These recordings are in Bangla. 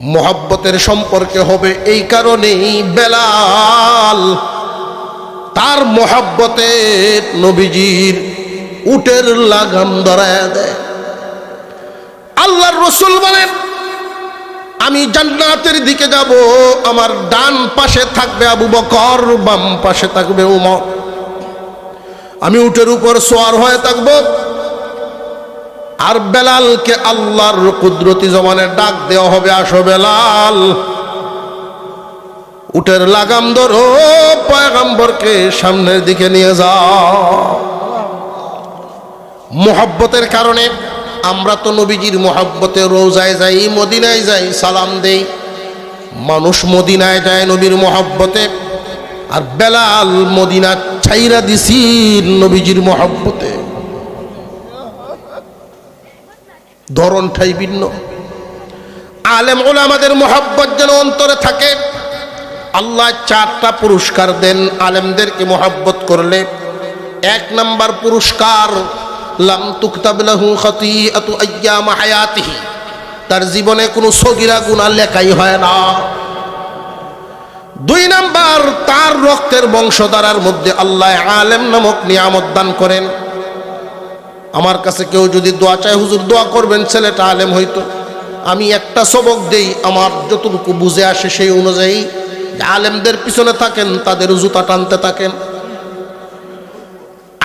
মোহাব্বতের সম্পর্কে হবে এই কারণেই বেলাল তার মোহাব্বতে নবীজির উটের লাগাম ধরায় দেয়। আল্লাহর রাসূল বলেন, আমি জান্নাতের দিকে যাব, আমার ডান পাশে থাকবে আবু বকর, বাম পাশে থাকবে উমর। আমি উটের উপর সওয়ার হয়ে থাকব, আর বেলালকে আল্লাহর কুদরতি জমানে ডাক দেওয়া হবে, আসো বেলাল, উটের লাগাম ধরো, পয়গম্বরকে সামনের দিকে নিয়ে যাও। মোহাব্বতের কারণে আমরা তো নবীজির মোহাব্বতে রোজায় যাই, মদিনায় যাই, সালাম দেই। মানুষ মদিনায় যায় নবীর মোহাব্বতে, আর বেলাল মদিনা ছাইরা দিছি নবীজির মোহাব্বতে। ধরনটাই ভিন্ন। আলেম ওলামাদের মোহাব্বত যেন অন্তরে থাকে। আল্লাহ 4টা পুরস্কার দেন আলেমদেরকে মোহাব্বত করলে। 1 নাম্বার পুরস্কার, লাম তুকতাব লাহু খাতিআতু আইয়াম হায়াতিহি, তার জীবনে কোনো সগীরা গুনাহ লেখাই হয় না। 2 নাম্বার, তার রক্তের বংশধারার মধ্যে আল্লাহ আলেম নামক নিয়ামত দান করেন। আমার কাছে কেউ যদি দোয়া চায়, হুজুর দোয়া করবেন ছেলেটা আলেম হইতো, আমি একটা সবক দেই, আমার যতটুকু বুঝে আসে সেই অনুযায়ী। আলেমদের পিছনে থাকেন, তাদের জুতা টানতে থাকেন।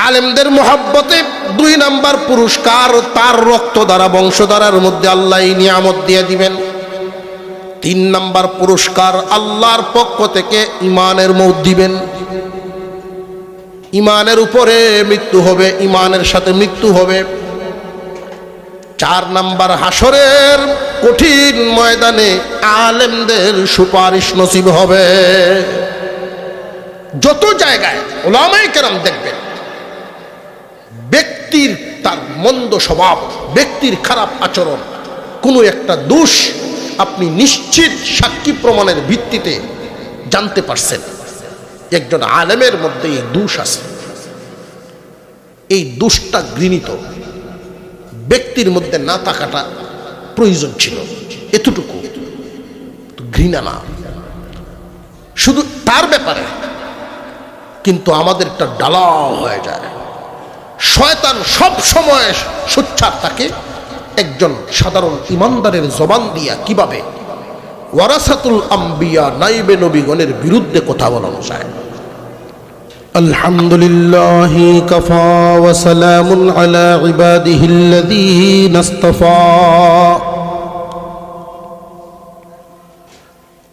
আলেমদের মোহাব্বতে 2 নাম্বার পুরস্কার, তার রক্ত দ্বারা বংশধারার মধ্যে আল্লাহ নিয়ামত দিয়ে দিবেন। 3 নাম্বার পুরস্কার, আল্লাহর পক্ষ থেকে ইমানের মৌত দিবেন। ইমানের উপরে মৃত্যু হবে, ইমানের সাথে মৃত্যু হবে। 4 নাম্বার, হাসরের কঠিন ময়দানে আলেমদের সুপারিশ নসিব হবে। যত জায়গায় উলামায়ে কেরাম দেখবেন, ব্যক্তির তার মন্দ স্বভাব, ব্যক্তির খারাপ আচরণ, কোনো একটা দোষ আপনি নিশ্চিত সাক্ষী প্রমাণের ভিত্তিতে জানতে পারছেন একজন আলেমের মধ্যে এই দোষ আছে। এই দোষটা ঘৃণিত, ব্যক্তির মধ্যে না থাকাটা প্রয়োজন ছিল, এতটুকু, ঘৃণা না শুধু তার ব্যাপারে। কিন্তু আমাদেরটা ডালা হয়ে যায়। শয়তান সব সময় সোচ্চার থাকে একজন সাধারণ ইমানদারের জবান দিয়া কিভাবে ওয়ারাসাতুল আম্বিয়া, নাইবে নবীগণের বিরুদ্ধে কথা বলানো যায়। আলহামদুলিল্লাহি কাফা ওয়া সালামুন আলা ইবাদিহিল্লাযীনা ইসতাফা।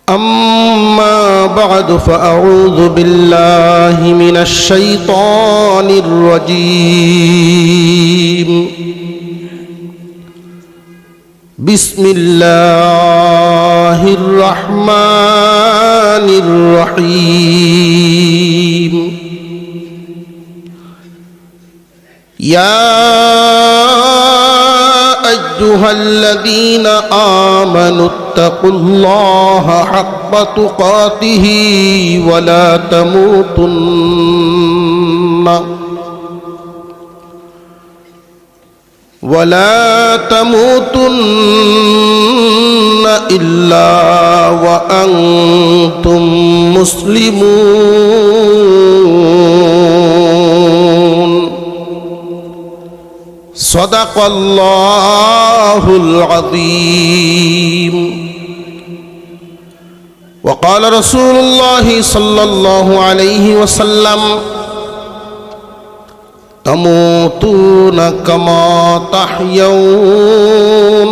আম্মা বা'দু ফাআউযু বিল্লাহি মিনাশ শাইতানির রাজীম। বিসমিল্লাহির রহমানির রহিম। ইয়া আইয়ুহাল্লাযীনা আমানুত্তাকুল্লাহা হাক্কা তুকাতিহি ওয়া লা তামুতুন্না ইল্লা ওয়া আনতুম মুসলিমুন। সাদাকাল্লাহুল আযীম। ওয়া ক্বালা রাসূলুল্লাহি সাল্লাল্লাহু আলাইহি ওয়াসাল্লাম, তামুতুনা কামা তাহইয়াউন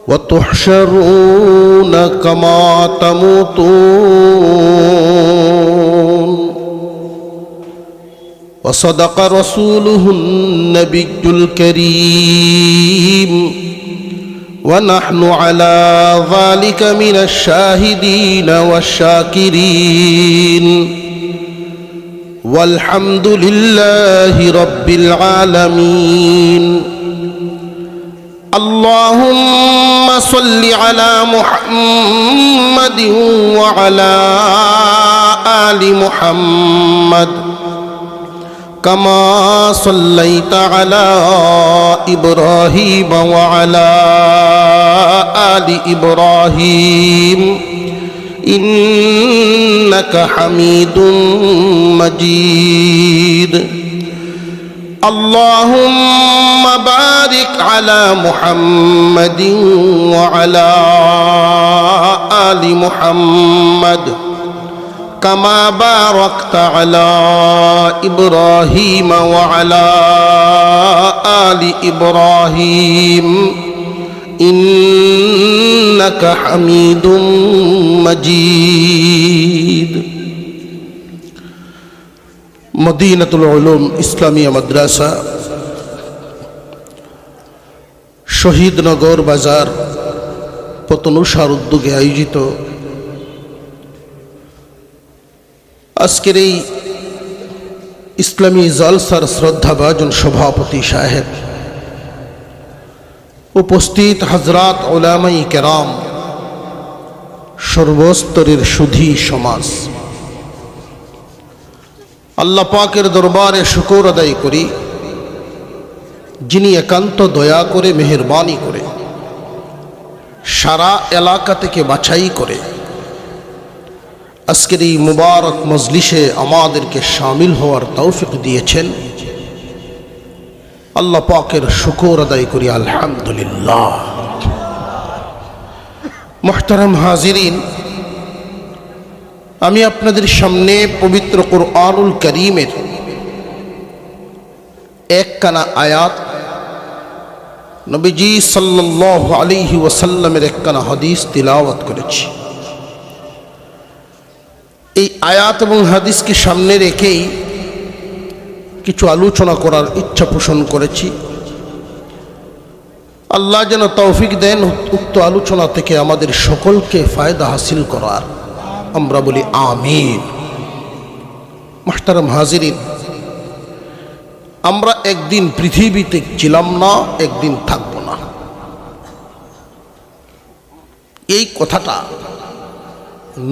ওয়া তুহশারুনা কামা তামুতুন। ওয়া সাদাকা রাসূলুহুন নাবিয়্যুল কারীম ওয়া নাহনু আলা যালিকা মিনাশ শাহিদিনা ওয়াশ শাকিরিন। والحمد لله رب العالمين. اللهم صل على محمد وعلى آل محمد কামা সাল্লাইতা আলা ইব্রাহিম ওয়া আলা আলি ইব্রাহিম ইন্নাকা হামিদুম মাজিদ। اللهم بارك على محمد وعلى آل محمد كما باركت على إبراهيم وعلى آل إبراهيم إنك حميد مجيد। মদিনাতুল উলুম ইসলামিয়া মাদ্রাসা, শহীদনগর বাজার, পতনুসার উদ্যোগে আয়োজিত আজকের এই ইসলামী জালসার শ্রদ্ধাভাজন সভাপতি সাহেব, উপস্থিত হযরত উলামায়ে কেরাম, সর্বস্তরের সুধী সমাজ, আল্লাহ পাকের দরবারে শুকর আদায় করি যিনি একান্ত দয়া করে মেহেরবানি করে সারা এলাকা থেকে বাছাই করে আজকের এই মুবারক মজলিসে আমাদেরকে শামিল হওয়ার তৌফিক দিয়েছেন। আল্লাহ পাকের শুকর আদায় করি আলহামদুলিল্লাহ। মুহতারাম হাজিরিন, আমি আপনাদের সামনে পবিত্র কুরআনুল কারীমের একখানা আয়াত, নবীজি সাল্লাল্লাহু আলাইহি ওয়াসাল্লামের একখানা হাদিস তিলাওয়াত করেছি। এই আয়াত এবং হাদিসকে সামনে রেখেই কিছু আলোচনা করার ইচ্ছা পোষণ করেছি। আল্লাহ যেন তৌফিক দেন উক্ত আলোচনা থেকে আমাদের সকলকে ফায়দা হাসিল করার, আমরা বলি আমিন। মুহতারাম হাজিরিন, আমরা একদিন পৃথিবীতে ছিলাম না, একদিন থাকব না। এই কথাটা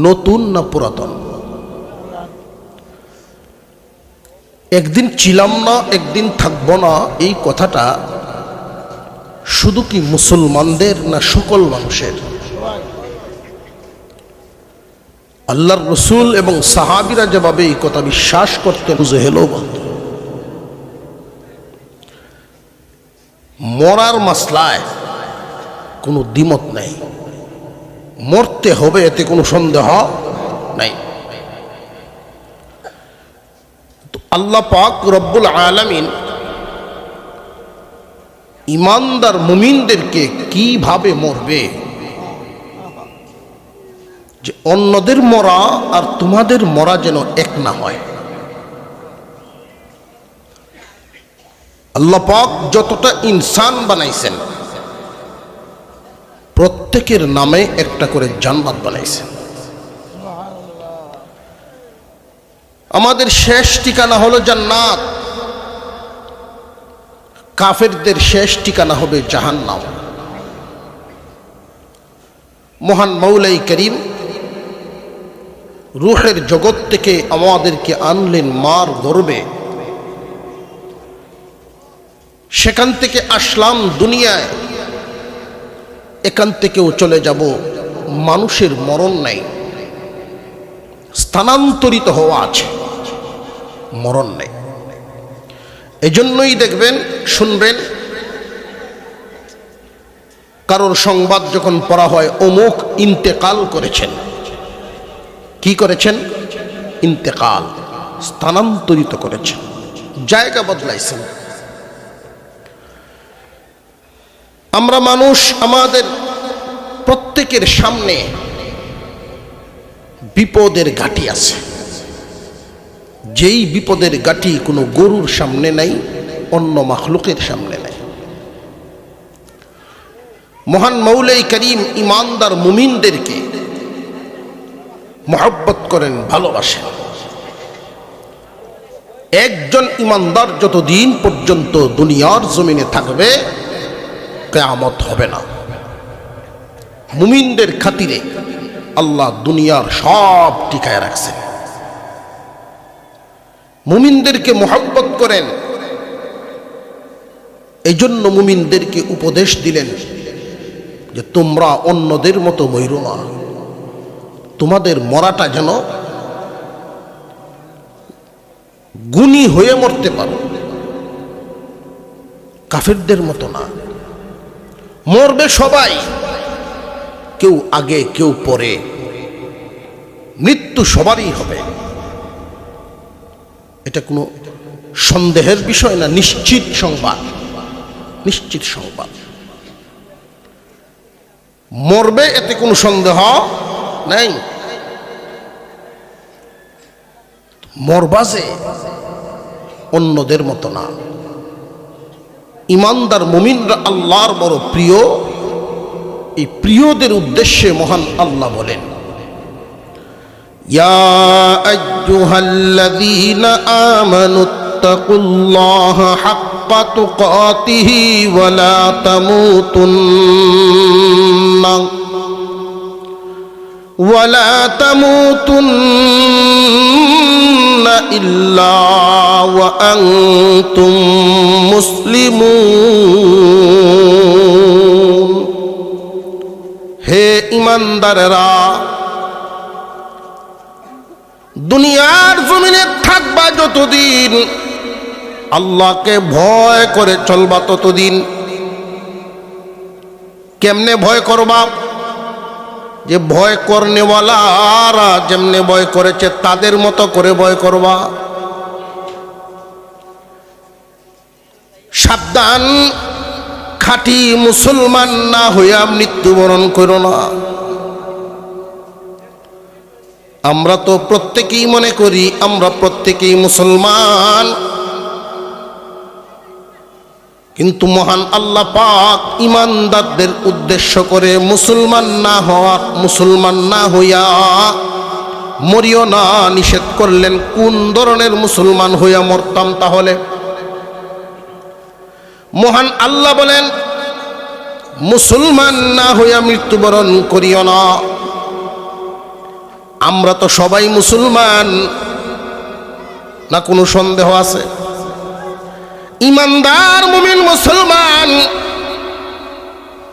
নতুন না পুরাতন? একদিন ছিলাম না, একদিন থাকব না, এই কথাটা শুধু কি মুসলমানদের না সকল মানুষের? আল্লাহর রসুল এবং সাহাবীরা যেভাবে এই কথা বিশ্বাস করতেন, বুঝে হেলো বলতো, মরার মাসলায় কোনো দ্বিমত নেই, মরতে হবে এতে কোনো সন্দেহ নাই। তো আল্লাহ পাক রব্বুল আলামিন ইমানদার মুমিনদেরকে কিভাবে মরবে, যে অন্যদের মরা আর তোমাদের মরা যেন এক না হয়। আল্লাহ পাক যতটা ইনসান বানাইছেন প্রত্যেকের নামে একটা করে জান্নাত বানাইছেন। আমাদের শেষ ঠিকানা হলো জান্নাত, কাফেরদের শেষ ঠিকানা হবে জাহান্নাম। মহান মৌলাই করিম রূহের জগৎ থেকে আমাদেরকে আনলেন মার গর্বে, সেখান থেকে আসলাম দুনিয়ায়, এখান থেকেও চলে যাব। মানুষের মরণ নাই, স্থানান্তরিত হওয়া আছে, মরণ নেই। এজন্যই দেখবেন, শুনবেন, কারোর সংবাদ যখন পড়া হয় অমুক ইন্তেকাল করেছেন। কি করেছেন? ইন্তেকাল, স্থানান্তরিত করেছেন, জায়গা বদলাইছেন। আমরা মানুষ, আমাদের প্রত্যেকের সামনে বিপদের ঘাটি আছে। যেই বিপদের ঘাটি কোনো গরুর সামনে নাই, অন্য মাখলুকের সামনে নাই। মহান মৌলাই করিম ইমানদার মুমিনদেরকে মহব্বত করেন, ভালোবাসেন। একজন ইমানদার যতদিন পর্যন্ত দুনিয়ার জমিনে থাকবে কিয়ামত হবে না। মুমিনদের খাতিরে আল্লাহ দুনিয়ার সব টিকায় রাখছেন। মুমিনদেরকে মোহাব্বত করেন। এই জন্য মুমিনদেরকে উপদেশ দিলেন যে তোমরা অন্যদের মতো মরো না, তোমাদের মরাটা যেন গুণী হয়ে মরতে পারো, কাফেরদের মতো না। মরবে সবাই, কেউ আগে কেউ পরে, মৃত্যু সবারই হবে, এটা কোনো সন্দেহের বিষয় না, নিশ্চিত সংবাদ, নিশ্চিত সংবাদ। মরবে এতে কোনো সন্দেহ নাই। মরবাজে অন্যদের মতো না। ইমানদার মুমিনরা আল্লাহর বড় প্রিয়। এই প্রিয়দের উদ্দেশ্যে মহান আল্লাহ বলেন, ইয়া আইয়ুহাল্লাযীনা আমানুত্তাকুল্লাহা হাক্কা তুকাতিহি ওয়া লা তামুতুন্না ইল্লা ওয়া আনতুম মুসলিমুন। হে ঈমানদারেরা, দুনিয়ার জমিনে থাকবা যতদিন, আল্লাহকে ভয় করে চলবা ততদিন। কেমনে ভয় করবা? যে ভয় করনেওয়ালারা যেমনে ভয় করেছে তাদের মতো করে ভয় করবা। সাবধান, খাঁটি মুসলমান না হইয়া মৃত্যুবরণ করো না। আমরা তো প্রত্যেকেই মনে করি আমরা প্রত্যেকেই মুসলমান, কিন্তু মহান আল্লাহ পাক ঈমানদারদের উদ্দেশ্য করে মুসলমান না হইয়া মরিও না নিষেধ করলেন। কোন ধরনের মুসলমান হইয়া মরতাম তাহলে? মহান আল্লাহ বলেন, মুসলমান না হইয়া মৃত্যুবরণ করিও না। আমরা তো সবাই মুসলমান, না কোনো সন্দেহ আছে? ইমানদার মুমিন মুসলমান।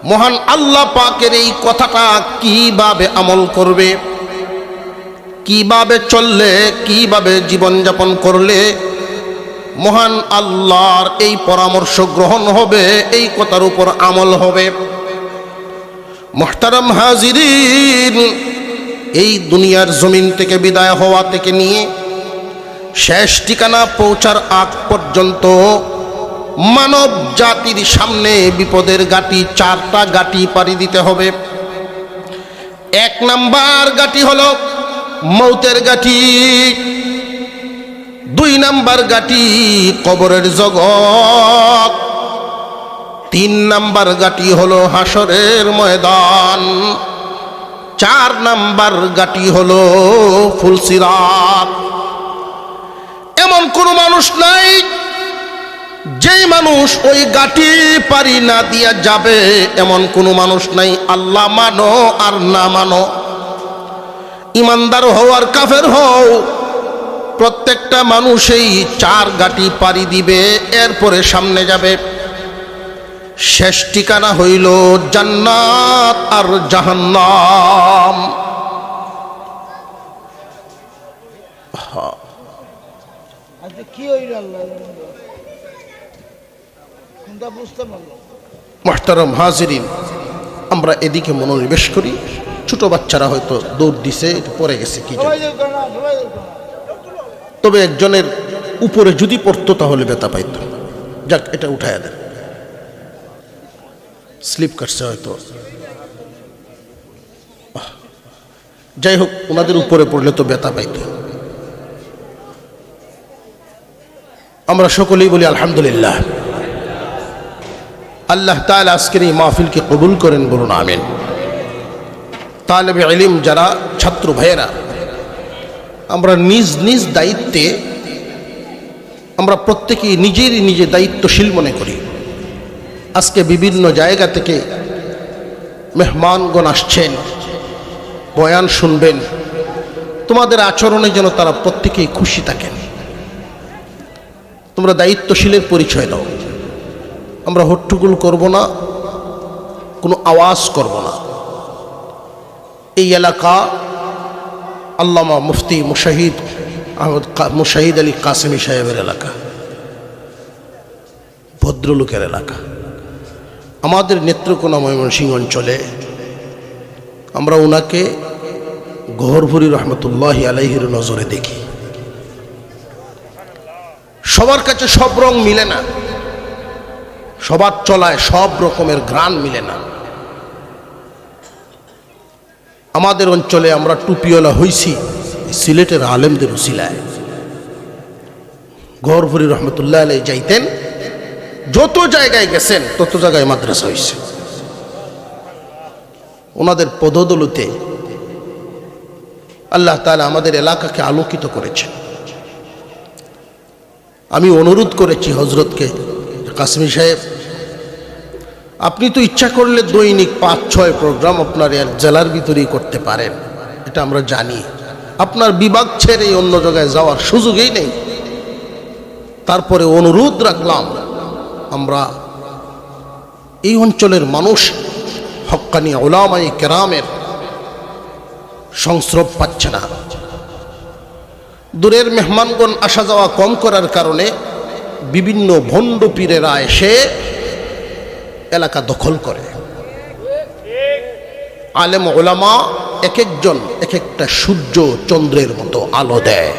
মহান আল্লাহ পাকের এই কথাটা কিভাবে আমল করবে, কিভাবে চললে, কিভাবে জীবনযাপন করলে মহান আল্লাহর এই পরামর্শ গ্রহণ হবে, এই কথার উপর আমল হবে। মুহতারাম হাজিরিন, এই দুনিয়ার জমিন থেকে বিদায় হওয়া থেকে নিয়ে শেষ ঠিকানা পৌঁছার আগ পর্যন্ত মানব জাতির সামনে বিপদের ঘাটি, 4টা ঘাটি পাড়ি দিতে হবে। 1 নাম্বার ঘাটি হলো মৌতের ঘাটি, 2 নাম্বার ঘাটি কবরের জগৎ, 3 নাম্বার ঘাটি হলো হাসরের ময়দান, 4 নাম্বার ঘাটি হলো ফুলসিরাত। এমন কোনো মানুষ নাই যেই মানুষ ওই ঘাটি পারি না দিয়া যাবে, এমন কোনো মানুষ নাই। আল্লাহ মানো আর না মানো, ইমানদার হও আর কাফের হও, প্রত্যেকটা মানুষই 4 ঘাটি পারি দিবে, এরপরে সামনে যাবে। শেষ ঠিকানা হইল জান্নাত আর জাহান্নাম। কি হইল আল্লাহ কোনটা বুঝতে পারলাম। মুহতারাম হাজিরিন, আমরা এদিকে মনোনিবেশ করি। ছোট বাচ্চারা হয়তো দৌড় দিছে, পড়ে গেছে কি জানি। তবে একজনের উপরে যদি পড়তো তাহলে ব্যথা পাইত। যাক, এটা উঠাইয়া দেন, স্লিপ কাটছে হয়তো। যাই হোক, ওনাদের উপরে পড়লে তো ব্যথা পাইত। আমরা সকলেই বলি আলহামদুলিল্লাহ। আল্লাহ তাআলা আজকের এই মাহফিলকে কবুল করেন, বলুন আমিন। তালেবে ইলম যারা ছাত্র ভাইয়েরা, আমরা নিজ নিজ দায়িত্বে আমরা প্রত্যেকেই নিজে দায়িত্বশীল মনে করি। আজকে বিভিন্ন জায়গা থেকে মেহমানগণ আসছেন, বয়ান শুনবেন। তোমাদের আচরণে যেন তারা প্রত্যেকেই খুশি থাকেন, তোমরা দায়িত্বশীলের পরিচয় দাও। আমরা হট্টগোল করব না, কোনো আওয়াজ করব না। এই এলাকা আল্লামা মুফতি মুশাহিদ আলী কাসেমি সাহেবের এলাকা, ভদ্রলোকের এলাকা। আমাদের নেত্রকোনা ময়মনসিংহ অঞ্চলে আমরা ওনাকে গহরভুরি রহমতুল্লাহি আলাইহির নজরে দেখি। সবার কাছে সব রং মিলে না, সবার চলায় সব রকমের ঘ্রাণ মিলে না। আমাদের অঞ্চলে আমরা টুপিওয়ালা হইছি সিলেটের আলেমদের উসিলায়। গহরভুরি রহমতুল্লাহ আলাই যাইতেন, যত জায়গায় গেছেন তত জায়গায় মাদ্রাসা হয়েছে। ওনাদের পদদলতে আল্লাহ তাআলা আমাদের এলাকাকে আলোকিত করেছেন। আমি অনুরোধ করেছি হজরতকে, কাসেমি সাহেব, আপনি তো ইচ্ছা করলে দৈনিক 5-6 প্রোগ্রাম আপনার এক জেলার ভিতরেই করতে পারেন, এটা আমরা জানি। আপনার বিভাগ ছেড়ে অন্য জায়গায় যাওয়ার সুযোগই নেই। তারপরে অনুরোধ রাখলাম, আমরা এই অঞ্চলের মানুষ হক্কানি উলামায়ে কেরামের সংস্রব পাচ্ছে না। দূরের মেহমানগণ আসা যাওয়া কম করার কারণে বিভিন্ন ভণ্ড পীরেরা এসে এলাকা দখল করে। আলেম ওলামা এক একজন এক একটা সূর্য চন্দ্রের মতো আলো দেয়।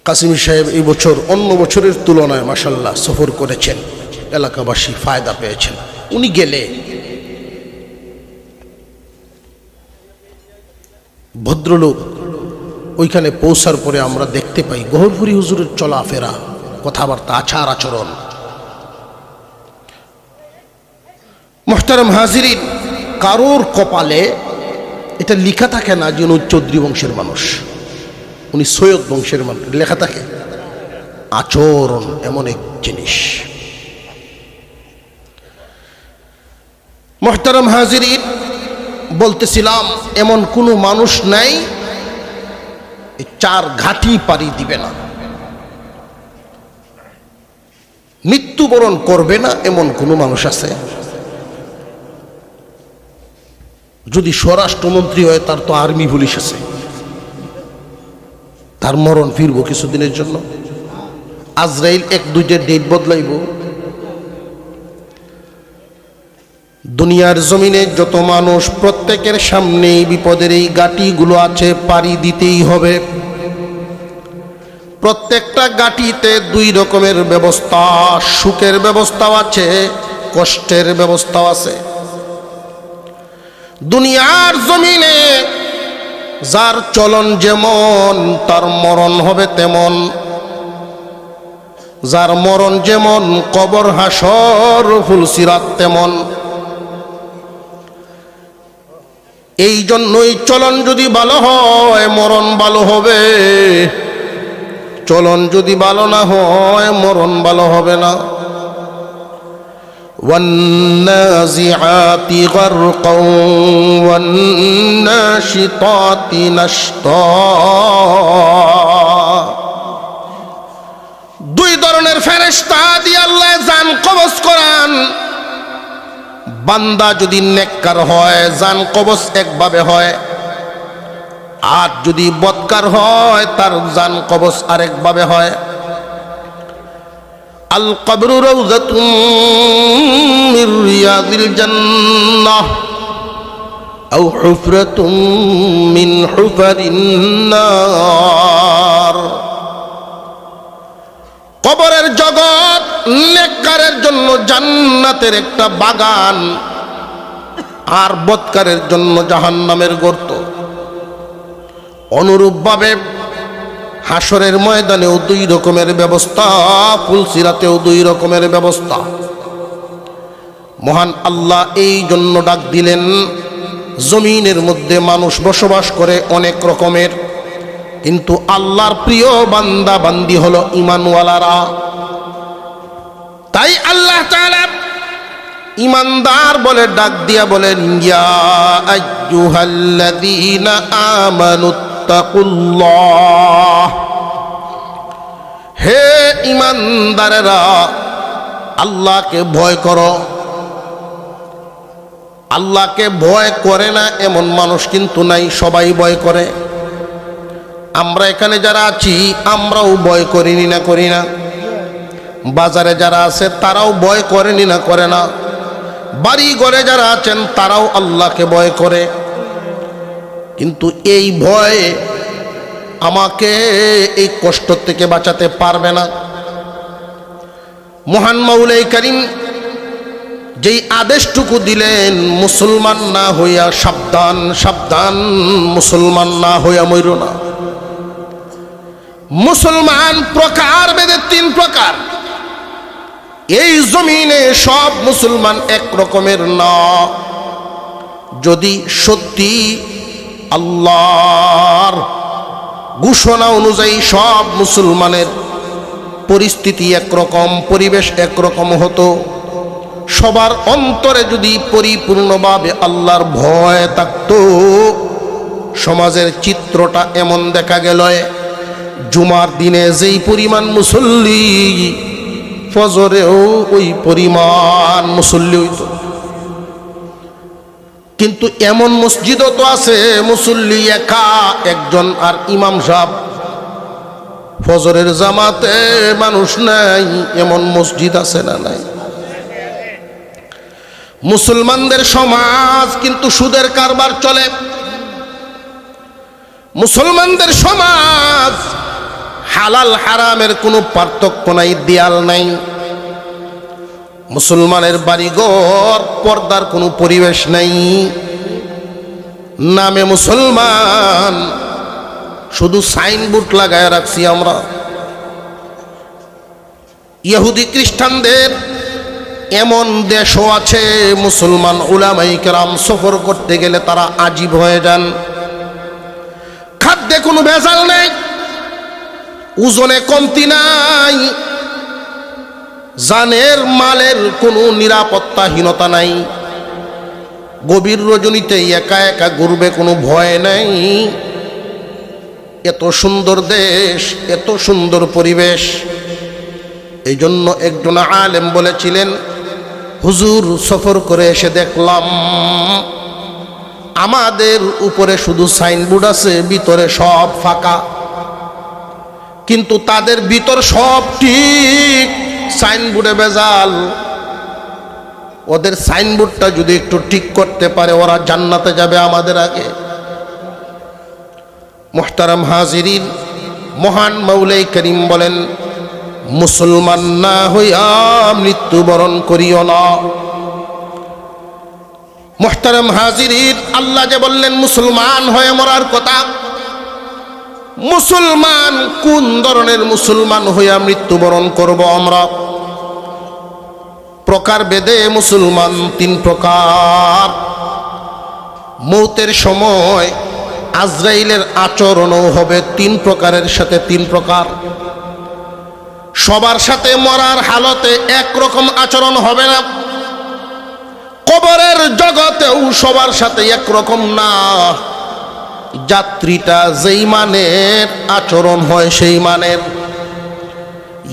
কাসেমি সাহেব এই বছর অন্য বছরের তুলনায় মাশাআল্লাহ সফর করেছেন, এলাকাবাসী ফায়দা পেয়েছেন। উনি গেলে ভদ্রলোক ওইখানে পৌঁছার পরে আমরা দেখতে পাই গহরভুরি হুজুরের চলাফেরা, কথাবার্তা, আচার আচরণ। মুহতারাম হাজিরিন, কারোর কপালে এটা লেখা থাকে না যে উনি চৌধুরী বংশের মানুষ, উনি সৈয়দ বংশের মানুষ, লেখা থাকে। আচরণ এমন এক জিনিস। মুহতারাম হাজিরিন, বলতেছিলাম এমন কোনো মানুষ নাই 4 ঘাটি পাড়ি দিবে না, মৃত্যুবরণ করবে না, এমন কোনো মানুষ আছে? যদি স্বরাষ্ট্রমন্ত্রী হয় তার তো আর্মি পুলিশ আছে, তার মরণ ফিরবো কিছুদিনের জন্য। আজরাইল 1-2টা ডেট বদলাইব। দুনিয়ার জমিনে যত মানুষ, প্রত্যেকের সামনেই বিপদের এই গাটিগুলো আছে, পাড়ি দিতেই হবে। প্রত্যেকটা গাটিতে 2 রকমের ব্যবস্থা, সুখের ব্যবস্থাও আছে, কষ্টের ব্যবস্থাও আছে। দুনিয়ার জমিনে যার চলন যেমন তার মরণ হবে তেমন, যার মরণ যেমন কবর হাসর ফুলসিরাত তেমন। এই জন্যই চলন যদি ভালো হয় মরণ ভালো হবে, চলন যদি ভালো না হয় মরণ ভালো হবে না। والنازعات غرقا والناشطات نشطا। 2 ধরনের ফেরেশতা দিয়ে আল্লাহ জান কবজ করান। বান্দা যদি নেককার হয় জান কবজ একভাবে হয়, আর যদি বদকার হয় তার জান কবজ আরেকভাবে হয়। আল কবরু রাউযাতুম মির রিয়াদিল জান্নাহ আও হুফরাতুম মিন হুফারিন নার। কবরের জগৎ নেককারের জন্য জান্নাতের একটা বাগান, আর বদকারের জন্য জাহান্নামের গর্ত। অনুরূপভাবে হাসরের ময়দানেও 2 রকমের ব্যবস্থা, ফুলসিরাতেও 2 রকমের ব্যবস্থা। মহান আল্লাহ এই জন্য ডাক দিলেন, জমিনের মধ্যে মানুষ বসবাস করে অনেক রকমের, কিন্তু আল্লাহর প্রিয় বান্দা বান্দি হলো ঈমানওয়ালারা। তাই আল্লাহ তাআলা ঈমানদার বলে ডাক দিয়া বলেন, ইয়া আইয়ুহাল্লাযীনা আমানুত্তাকুল্লাহ হে ঈমানদারেরা, আল্লাহকে ভয় করো। আল্লাহকে ভয় করে না এমন মানুষ কিন্তু নাই, সবাই ভয় করে। আমরা এখানে যারা আছি আমরাও ভয় করিনি না, করি না? বাজারে যারা আছে তারাও ভয় করেনি না, করে না? বাড়ি ঘরে যারা আছেন তারাও আল্লাহকে ভয় করে। কিন্তু এই ভয় আমাকে এই কষ্ট থেকে বাঁচাতে পারবে না। মহান মাওলাই কারীম যেই আদেশটুকু দিলেন, মুসলমান না হইয়া সাবধান, সাবধান, মুসলমান না হইয়া মইরো না। মুসলমান প্রকার ভেদে 3 প্রকার। এই জমিনে সব মুসলমান এক রকমের না। যদি সত্যি আল্লাহর ঘোষণা অনুযায়ী সব মুসলমানের পরিস্থিতি একরকম, পরিবেশ একরকম হতো, সবার অন্তরে যদি পরিপূর্ণভাবে আল্লাহর ভয় থাকতো, সমাজের চিত্রটা এমন দেখা গেল, জুমার দিনে যেই পরিমাণ মুসল্লি, ফজরেও ওই পরিমাণ মুসল্লি হইতো। কিন্তু এমন মসজিদও তো আছে মুসল্লি একা একজন আর ইমাম সাহেব, ফজরের জামাতে মানুষ নাই, এমন মসজিদ আছে না নাই? মুসলমানদের সমাজ কিন্তু সুদের কারবার চলে। মুসলমানদের সমাজ হালাল হারামের কোনো পার্থক্য নাই, দেয়াল নাই। মুসলমানের বাড়িঘর, পর্দার কোনো পরিবেশ নাই। নামে মুসলমান, শুধু সাইনবোর্ড লাগায় রাখছি আমরা। ইহুদি খ্রিস্টানদের এমন দেশও আছে, মুসলমান উলামায়ে কেরাম সফর করতে গেলে তারা আজীব হয়ে যান। খাদ্যে কোনো ভেজাল নেই, ওজনে কমতি নাই, জানের মালের কোনো নিরাপত্তাহীনতা নাই। গভীর রজনীতে একা একা ঘুরবে, কোনো ভয় নাই। এত সুন্দর দেশ, এত সুন্দর পরিবেশ। এই জন্য একজন আলেম বলেছিলেন, হুজুর সফর করে এসে দেখলাম আমাদের উপরে শুধু সাইনবোর্ড আছে, ভিতরে সব ফাঁকা। কিন্তু তাদের ভিতর সব ঠিক, সাইনবোর্ডে ভেজাল। ওদের সাইনবোর্ডটা যদি একটু ঠিক করতে পারে, ওরা জান্নাতে যাবে আমাদের আগে। মুহতারাম হাজিরিন, মহান মাওলাই করিম বলেন, মুসলমান না হইয়া মৃত্যুবরণ করিও না। মুহতারাম হাজিরিন, আল্লাহ যে বললেন মুসলমান হয়ে মরার কথা, মুসলমান কোন ধরনের মুসলমান হইয়া মৃত্যুবরণ করব আমরা? প্রকার ভেদে মুসলমান 3 প্রকার। মৌতের সময় আজরাইলের আচরণও হবে 3 প্রকারের সাথে 3 প্রকার। সবার সাথে মরার হালতে একরকম আচরণ হবে না। কবরের জগতেও সবার সাথে একরকম না। যাত্রীটা যেই মানের আচরণ হয় সেই মানের।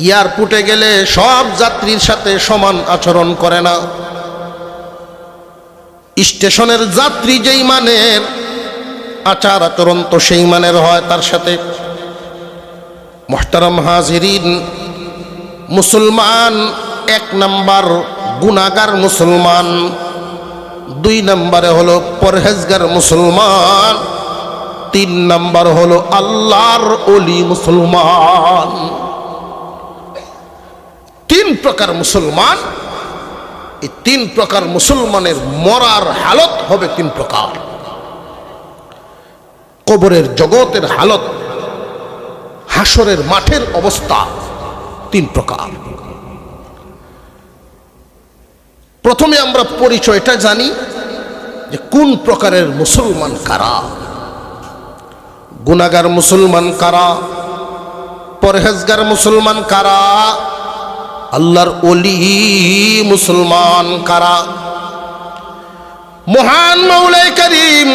এয়ারপোর্টে গেলে সব যাত্রীর সাথে সমান আচরণ করে না। স্টেশনের যাত্রী যেই মানের আচার আচরণ তো সেই মানের হয় তার সাথে। মুহতারাম হাজিরিন, মুসলমান 1 নাম্বার গুনাহগার মুসলমান, 2 নম্বরে হলো পরহেজগার মুসলমান, 3 নাম্বার হলো আল্লাহর ওলি মুসলমান। 3 প্রকার মুসলমান। এই 3 প্রকার মুসলমানের মরার হালত হবে 3 প্রকার। কবরের জগতের হালত, হাসরের মাঠের অবস্থা 3 প্রকার। প্রথমে আমরা পরিচয়টা জানি যে কোন প্রকারের মুসলমান কারা। গুনাহগার মুসলমান কারা, পরহেজগার মুসলমান কারা, আল্লাহর ওলি মুসলমান কারা। মহান মাওলাই করিম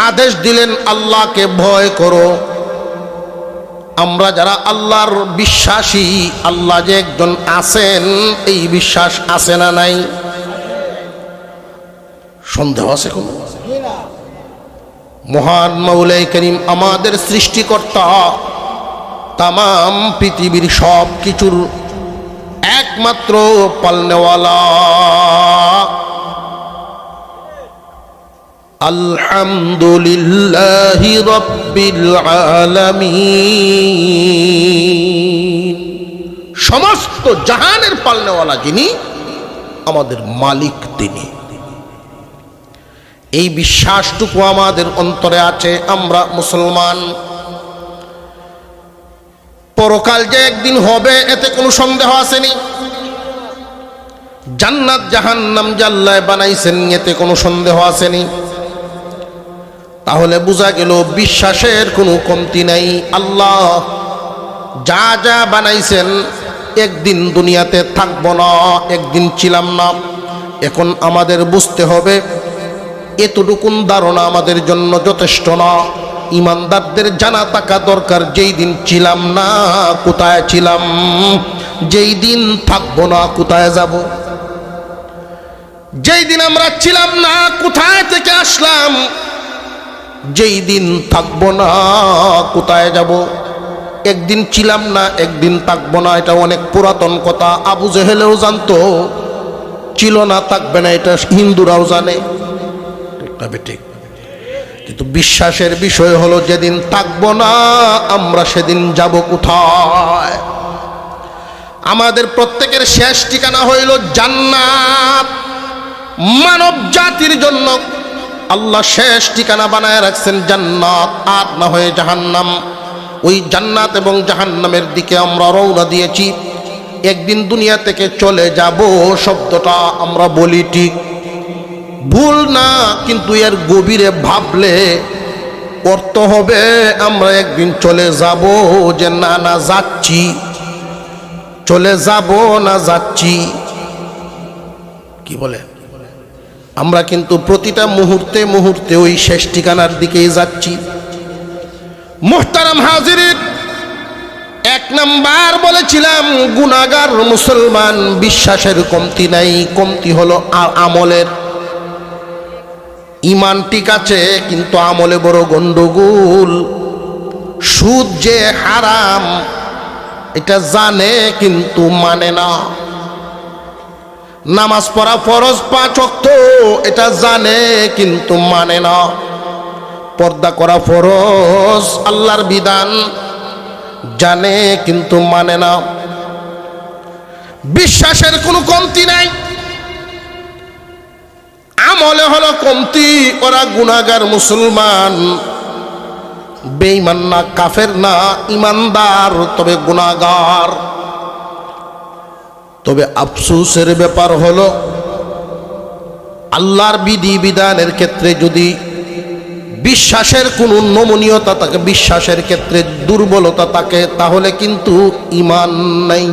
আদেশ দিলেন, আল্লাহকে ভয় করো। আমরা যারা আল্লাহর বিশ্বাসী, আল্লাহ যে একজন আছেন এই বিশ্বাস আছে না নাই? সন্দেহ আছে কোনো? মহান মাওলাই করিম আমাদের সৃষ্টিকর্তা, তামাম পৃথিবীর সব কিছুর একমাত্র পালনেওয়ালা। আলহামদুলিল্লাহি রাব্বিল আলামিন। সমস্ত জাহানের পালনেওয়ালা যিনি, আমাদের মালিক তিনি। এই বিশ্বাসটুকু আমাদের অন্তরে আছে। আমরা মুসলমান। পরকাল যে একদিন হবে এতে কোনো সন্দেহ আসেনি। জান্নাত জাহান্নাম যে আল্লাহ বানাইছেন এতে কোনো সন্দেহ আসেনি। তাহলে বোঝা গেল বিশ্বাসের কোনো কমতি নাই। আল্লাহ যা যা বানাইছেন, একদিন দুনিয়াতে থাকবো না, একদিন ছিলাম না। এখন আমাদের বুঝতে হবে এতটুকুন ধারণা আমাদের জন্য যথেষ্ট না। ইমানদারদের জানা থাকা দরকার, যেই দিন ছিলাম না কোথায় ছিলাম, যেই দিন থাকবো না কোথায় যাব। যেই দিন আমরা ছিলাম না কোথায় থেকে আসলাম, যেই দিন থাকবো না কোথায় যাব। একদিন ছিলাম না একদিন থাকবো না, এটা অনেক পুরাতন কথা। আবু জেহেলেও জানতো, ছিল না থাকবে না এটা হিন্দুরাও জানে, ঠিক। কিন্তু বিশ্বাসের বিষয় হলো যেদিন থাকবো না আমরা সেদিন যাব কোথায়। আমাদের প্রত্যেকের শেষ ঠিকানা হইল জান্নাত। মানব জাতির জন্য আল্লাহ শেষ ঠিকানা বানায় রাখছেন জান্নাত, আর না হয়ে জাহান্নাম। ওই জান্নাত এবং জাহান্নামের দিকে আমরা রওনা দিয়েছি। একদিন দুনিয়া থেকে চলে যাব শব্দটা আমরা বলি, ঠিক ভুল না, কিন্তু এর গভীরে ভাবলে অর্থ হবে আমরা একদিন চলে যাব, যে না না যাচ্ছি, চলে যাব না যাচ্ছি। কি বলে? আমরা কিন্তু প্রতিটা মুহূর্তে মুহূর্তে ওই শেষ ঠিকানার দিকেই যাচ্ছি। মুহতারাম হাজিরিন, এক নাম্বার বলেছিলাম গুনাহগার মুসলমান, বিশ্বাসের কমতি নাই, কমতি হলো আমলের। ইমান ঠিক আছে কিন্তু আমলে বড় গন্ডগোল। সুদ যে হারাম এটা জানে কিন্তু মানে না। নামাজ পড়া ফরজ 5 ওয়াক্ত এটা জানে কিন্তু মানে না। পর্দা করা ফরজ, আল্লাহর বিধান জানে কিন্তু মানে না। বিশ্বাসের কোনো কমতি নাই, আমলে হলো কমতি। ওরা গুনাহগার মুসলমান, বেঈমান না, কাফের না, ইমানদার, তবে গুনাহগার। তবে আফসোসের ব্যাপার হলো আল্লাহর বিধি বিধানের ক্ষেত্রে যদি বিশ্বাসের কোনো নমনীয়তা থাকে, বিশ্বাসের ক্ষেত্রে দুর্বলতা থাকে, তাহলে কিন্তু ঈমান নাই।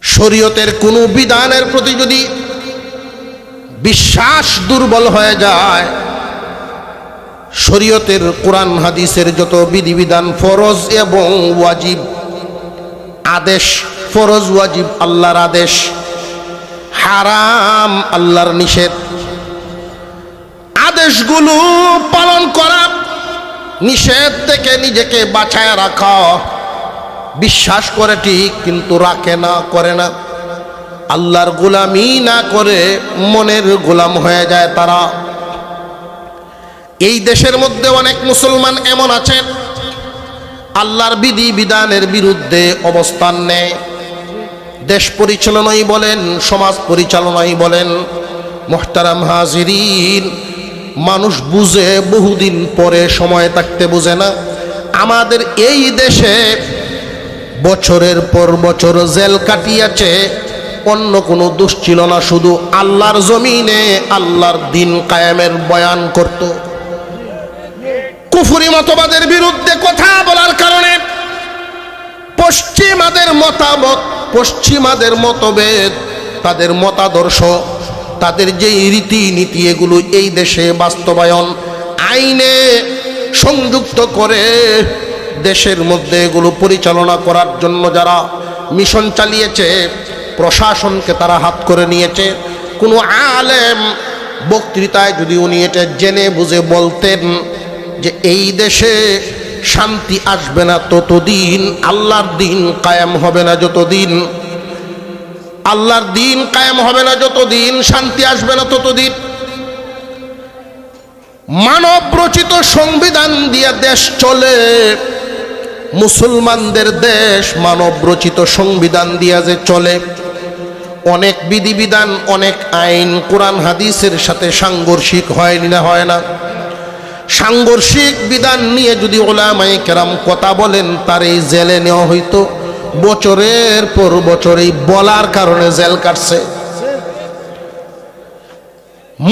শরীয়তের কোনো বিধানের প্রতি যদি বিশ্বাস দুর্বল হয়ে যায়, শরীয়তের কোরআন হাদিসের যত বিধিবিধান ফরজ এবং ওয়াজিব, আদেশ ফরজ ওয়াজিব আল্লাহর আদেশ, হারাম আল্লাহর নিষেধ, আদেশগুলো পালন করা, নিষেধ থেকে নিজেকে বাঁচায় রাখা। বিশ্বাস করে ঠিক কিন্তু রাখে না, করে না। আল্লাহর গোলামি না করে মনের গোলাম হয়ে যায় তারা। এই দেশের মধ্যে অনেক মুসলমান এমন আছেন আল্লাহর বিধি বিধানের বিরুদ্ধে অবস্থান নেয়। দেশ পরিচালনাই বলেন, সমাজ পরিচালনাই বলেন। মুহতারাম হাজিরিন, মানুষ বুঝে বহুদিন পরে, সময় থাকতে বুঝে না। আমাদের এই দেশে বছরের পর বছর জেল কাটিয়েছে, অন্য কোনো দোষ ছিল না, শুধু আল্লাহর জমিনে আল্লাহর দিন কায়েমের বয়ান করত। কুফরি মতবাদের বিরুদ্ধে কথা বলার কারণে পশ্চিমাদের মতামত, পশ্চিমাদের মতভেদ, তাদের মতাদর্শ, তাদের যে রীতিনীতি, এগুলো এই দেশে বাস্তবায়ন, আইনে সংযুক্ত করে দেশের মধ্যে এগুলো পরিচালনা করার জন্য যারা মিশন চালিয়েছে, প্রশাসনকে তারা হাত করে নিয়েছে। কোনো আলেম বক্তৃতায় যদি উনি এটা জেনে বুঝে বলতেন যে এই দেশে শান্তি আসবে না ততদিন, আল্লাহর দিন কায়েম হবে না যতদিন, আল্লাহর দিন কায়েম হবে না যতদিন, শান্তি আসবে না ততদিন। মানব রচিত সংবিধান দিয়ে দেশ চলে, মুসলমানদের দেশ মানব রচিত সংবিধান দিয়া যে চলে, অনেক বিধিবিধান অনেক আইন কোরআন হাদিসের সাথে সাংঘর্ষিক হয়নি না হয় না? সাংঘর্ষিক বিধান নিয়ে যদি উলামায়ে কেরাম কথা বলেন তার এই জেলে নেওয়া হইতো, বছরের পর বছর এই বলার কারণে জেল কাটছে।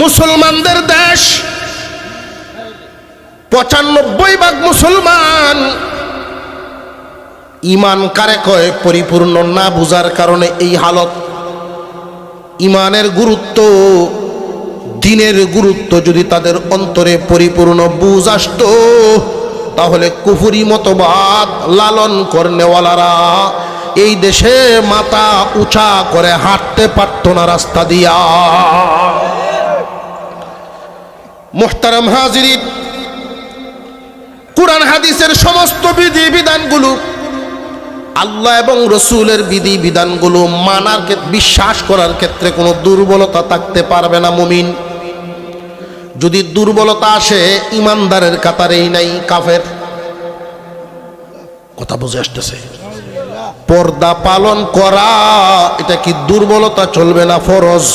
মুসলমানদের দেশ, 95% মুসলমান। ইমান কারে কয় পরিপূর্ণ না বুঝার কারণে এই হালত। ইমানের গুরুত্ব, দিনের গুরুত্ব যদি তাদের অন্তরে পরিপূর্ণ বুঝ আসতো, তাহলে কুফরি মতবাদ লালন করনেওয়ালারা এই দেশে মাথা উঁচা করে হাঁটতে পারত না রাস্তা দিয়া। মুহতারাম হাজিরিন, কুরআন হাদিসের সমস্ত বিধি বিধানগুলো, আল্লাহ এবং রসুলের বিধি বিধানগুলো মানার ক্ষেত্রে, বিশ্বাস করার ক্ষেত্রে কোনো দুর্বলতা থাকতে পারবে না মুমিন। যদি দুর্বলতা আসে, ইমানদারের কাতারেই নাই, কাফের। কথা বুঝে আসতেছে? পর্দা পালন করা এটা কি দুর্বলতা? চলবে না, ফরজ।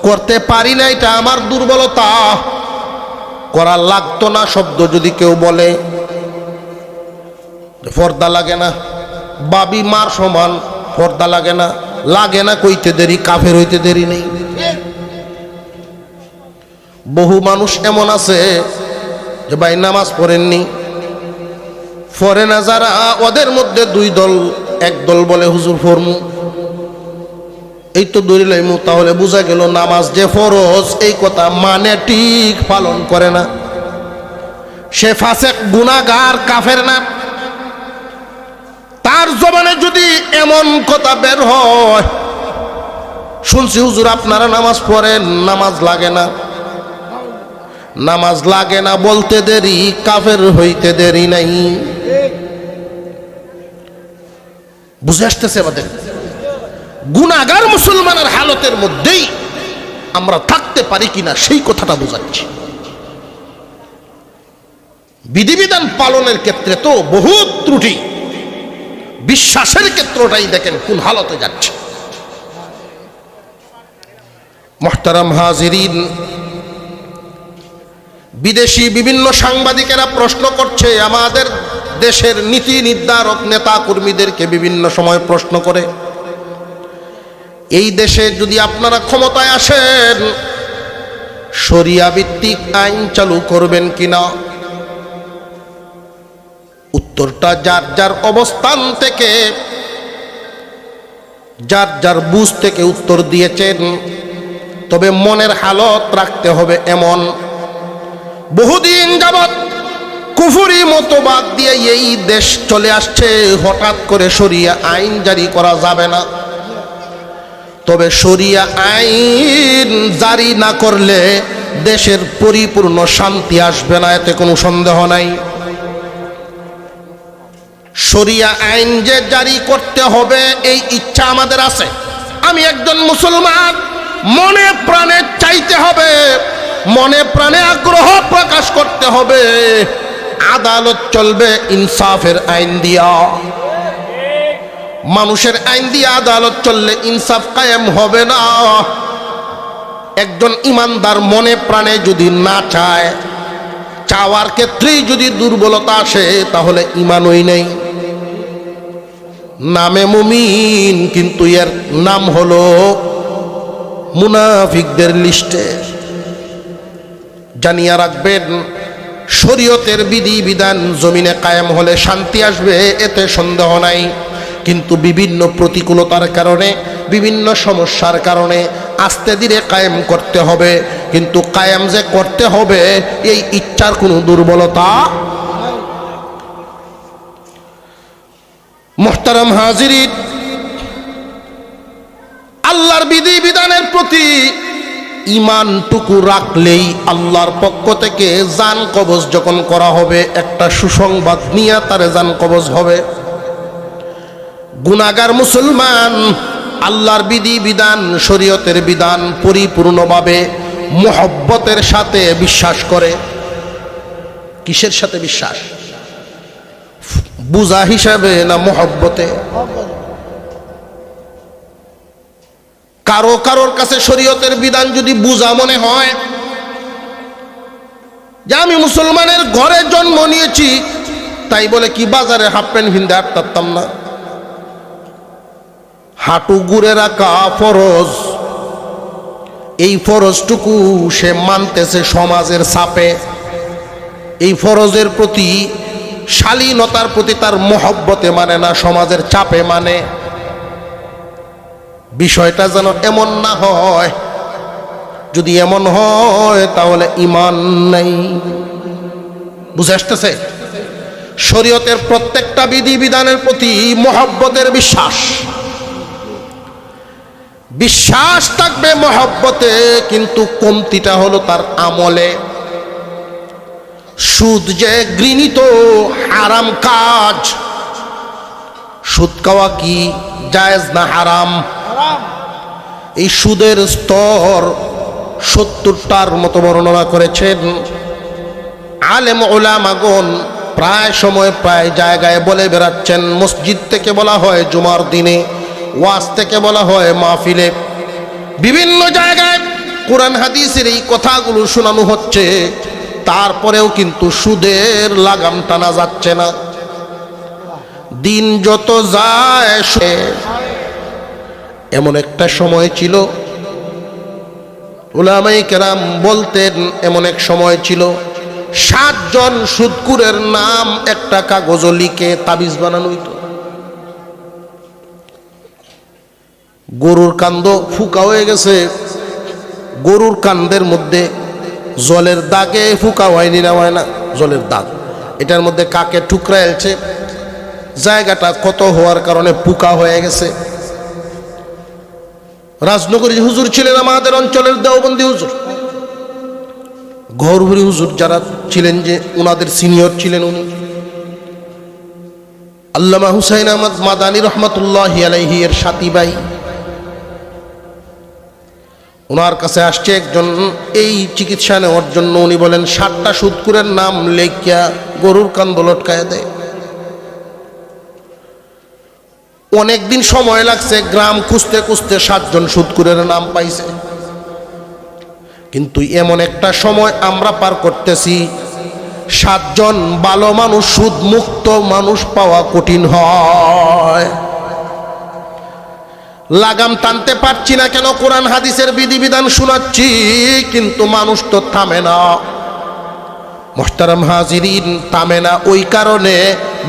করতে পারি না, এটা আমার দুর্বলতা। করা লাগতো না শব্দ যদি কেউ বলে, পর্দা লাগে না, বাবি মার সমান, পর্দা লাগে না, লাগে না কইতে দেরি, কাফের হইতে দেরি নেই। বহু মানুষ এমন আছে যে ভাই নামাজ পড়েননি, পড়ে না যারা, ওদের মধ্যে দুই দল। এক দল বলে হুজুর ফরমু, এই তো দড়ি লাইমু, তাহলে বোঝা গেল নামাজ যে ফরজ এই কথা মানে ঠিক পালন করে না। সে ফাসেক, গুনাহগার, কাফের না। তার জবানে যদি এমন কথা বের হয়, শুনছি হুজুর আপনারা নামাজ পড়েন, নামাজ লাগে না, নামাজ লাগে না বলতে দেরি, কাফের হইতে দেরি নাই। বুঝে আসতেছে আমাদের? গুনাহগার মুসলমানের হালতের মধ্যেই আমরা থাকতে পারি কিনা সেই কথাটা বোঝাচ্ছি। বিধিবিধান পালনের ক্ষেত্রে তো বহুত ত্রুটি, বিশ্বাসের ক্ষেত্রটাই দেখেন কোন হালতে যাচ্ছে। মুহতারাম হাজিরিন, বিদেশি বিভিন্ন সাংবাদিকেরা প্রশ্ন করছে, আমাদের দেশের নীতি নির্ধারক নেতা কর্মীদেরকে বিভিন্ন সময় প্রশ্ন করে, এই দেশে যদি আপনারা ক্ষমতায় আসেন শরিয়া ভিত্তিক আইন চালু করবেন কিনা? উত্তরটা যার যার অবস্থান থেকে, যার যার বুঝ থেকে উত্তর দিয়েছেন। তবে মনের হালত রাখতে হবে এমন, বহুদিন যাবৎ কুফরি মতবাদ দিয়ে এই দেশ চলে আসছে, হঠাৎ করে শরিয়া আইন জারি করা যাবে না। তবে শরিয়া আইন জারি না করলে দেশের পরিপূর্ণ শান্তি আসবে না, এতে কোনো সন্দেহ নাই। শরিয়া আইন যে জারি করতে হবে এই ইচ্ছা আমাদের আছে। আমি একজন মুসলমান, মনে প্রাণে চাইতে হবে, মনে প্রাণে আগ্রহ প্রকাশ করতে হবে। আদালত চলবে ইনসাফের আইন দিয়া, মানুষের আইন দিয়ে আদালত চললে ইনসাফ কায়েম হবে না। একজন ইমানদার মনে প্রাণে যদি না চায়, চাওয়ার ক্ষেত্রেই যদি দুর্বলতা আসে, তাহলে ইমানই নেই। নামে মুমিন, কিন্তু এর নাম হলো মুনাফিকদের লিস্টে। জানিয়া রাখবেন, শরীয়তের বিধি বিধান জমিনে কায়েম হলে শান্তি আসবে, এতে সন্দেহ নাই। কিন্তু বিভিন্ন প্রতিকূলতার কারণে, বিভিন্ন সমস্যার কারণে আস্তে ধীরে কায়েম করতে হবে। কিন্তু কায়েম যে করতে হবে এই ইচ্ছার কোনো দুর্বলতা। মুহতারাম হাজিরিন, আল্লাহর বিধি বিধানের প্রতি ঈমানটুকু রাখলেই আল্লাহর পক্ষ থেকে জান কবজ যখন করা হবে, একটা সুসংবাদ নিয়ে তার জান কবজ হবে। গুনাহগার মুসলমান আল্লাহর বিধি বিধান, শরীয়তের বিধান পরিপূর্ণভাবে মুহাব্বতের সাথে বিশ্বাস করে। কিসের সাথে বিশ্বাস? বুঝা হিসাবে না মুহাব্বতে? কারোর কাছে শরীয়তের বিধান যদি বুঝা মনে হয় যে আমি মুসলমানের ঘরে জন্ম নিয়েছি, তাই বলে কি বাজারে হাফ প্যান্ট ভিন্দে আটতাম না? হাঁটু গুড়ে রাখা ফরজ, এই ফরজটুকু সে মানতেছে সমাজের চাপে। এই ফরজের প্রতি, শালীনতার প্রতি তার মহব্বতে মানে না, সমাজের চাপে মানে। বিষয়টা যেন এমন না হয়। যদি এমন হয় তাহলে ঈমান নাই। বুঝে আসতেছে? শরীয়তের প্রত্যেকটা বিধি বিধানের প্রতি মহব্বতের বিশ্বাস, বিশ্বাস থাকবে মহব্বতে, কিন্তু কমতিটা হলো তার আমলে। সুদ যে ঘৃণিত হারাম কাজ, সুদ খাওয়া কি জায়েজ না হারাম? এই সুদের স্তর 70টার মতো বর্ণনা করেছেন আলেম ওলামাগণ। প্রায় সময় প্রায় জায়গায় বলে বেড়াচ্ছেন। মসজিদ থেকে বলা হয় জুমার দিনে, ওয়াজ থেকে বলা হয় মাহফিলে, বিভিন্ন জায়গায় কোরআন হাদিসের এই কথাগুলো শোনানো হচ্ছে। তারপরেও কিন্তু সুদের লাগাম টানা যাচ্ছে না। দিন যত যায়, এমন একটা সময় ছিল, উলামায়ে কেরাম বলতেন, এমন এক সময় ছিল 7 জন সুদকুরের নাম একটা কাগজে লিখে তাবিজ বানানো হইতো। গরুর কান্দ ফুকা হয়ে গেছে, গরুর কান্দের মধ্যে জলের দাগে ফুকা হয়নি না, হয় না জলের দাগ, এটার মধ্যে কাকে ঠুকরা এলছে, জায়গাটা কত হওয়ার কারণে পুকা হয়ে গেছে। রাজনগরী হুজুর ছিলেন আমাদের অঞ্চলের দেওবন্দি হুজুর, গৌরবরী হুজুর যারা ছিলেন, যে উনাদের সিনিয়র ছিলেন উনি আল্লামা হুসাইন আহমদ মাদানী রহমতুল্লাহি আলাইহি এর সাথী ভাই। ওনার কাছে আসছে একজন এই চিকিৎসা নেওয়ার জন্য। উনি বলেন 7টা সুদকুরের নাম লেখিয়া গরুর কান্দ লটকায় দেয়। অনেকদিন সময় লাগছে, গ্রাম খুঁজতে খুঁজতে 7 জন সুদকুরের নাম পাইছে। কিন্তু এমন একটা সময় আমরা পার করতেছি, 7 জন ভালো মানুষ, সুদ মুক্ত মানুষ পাওয়া কঠিন হয়। লাগাম টানতে পারছি না কেন? কোরআন হাদিসের বিধিবিধান শোনাচ্ছি, কিন্তু মানুষ তো থামে না। মুহতারাম হাজিরিন, থামে না ওই কারণে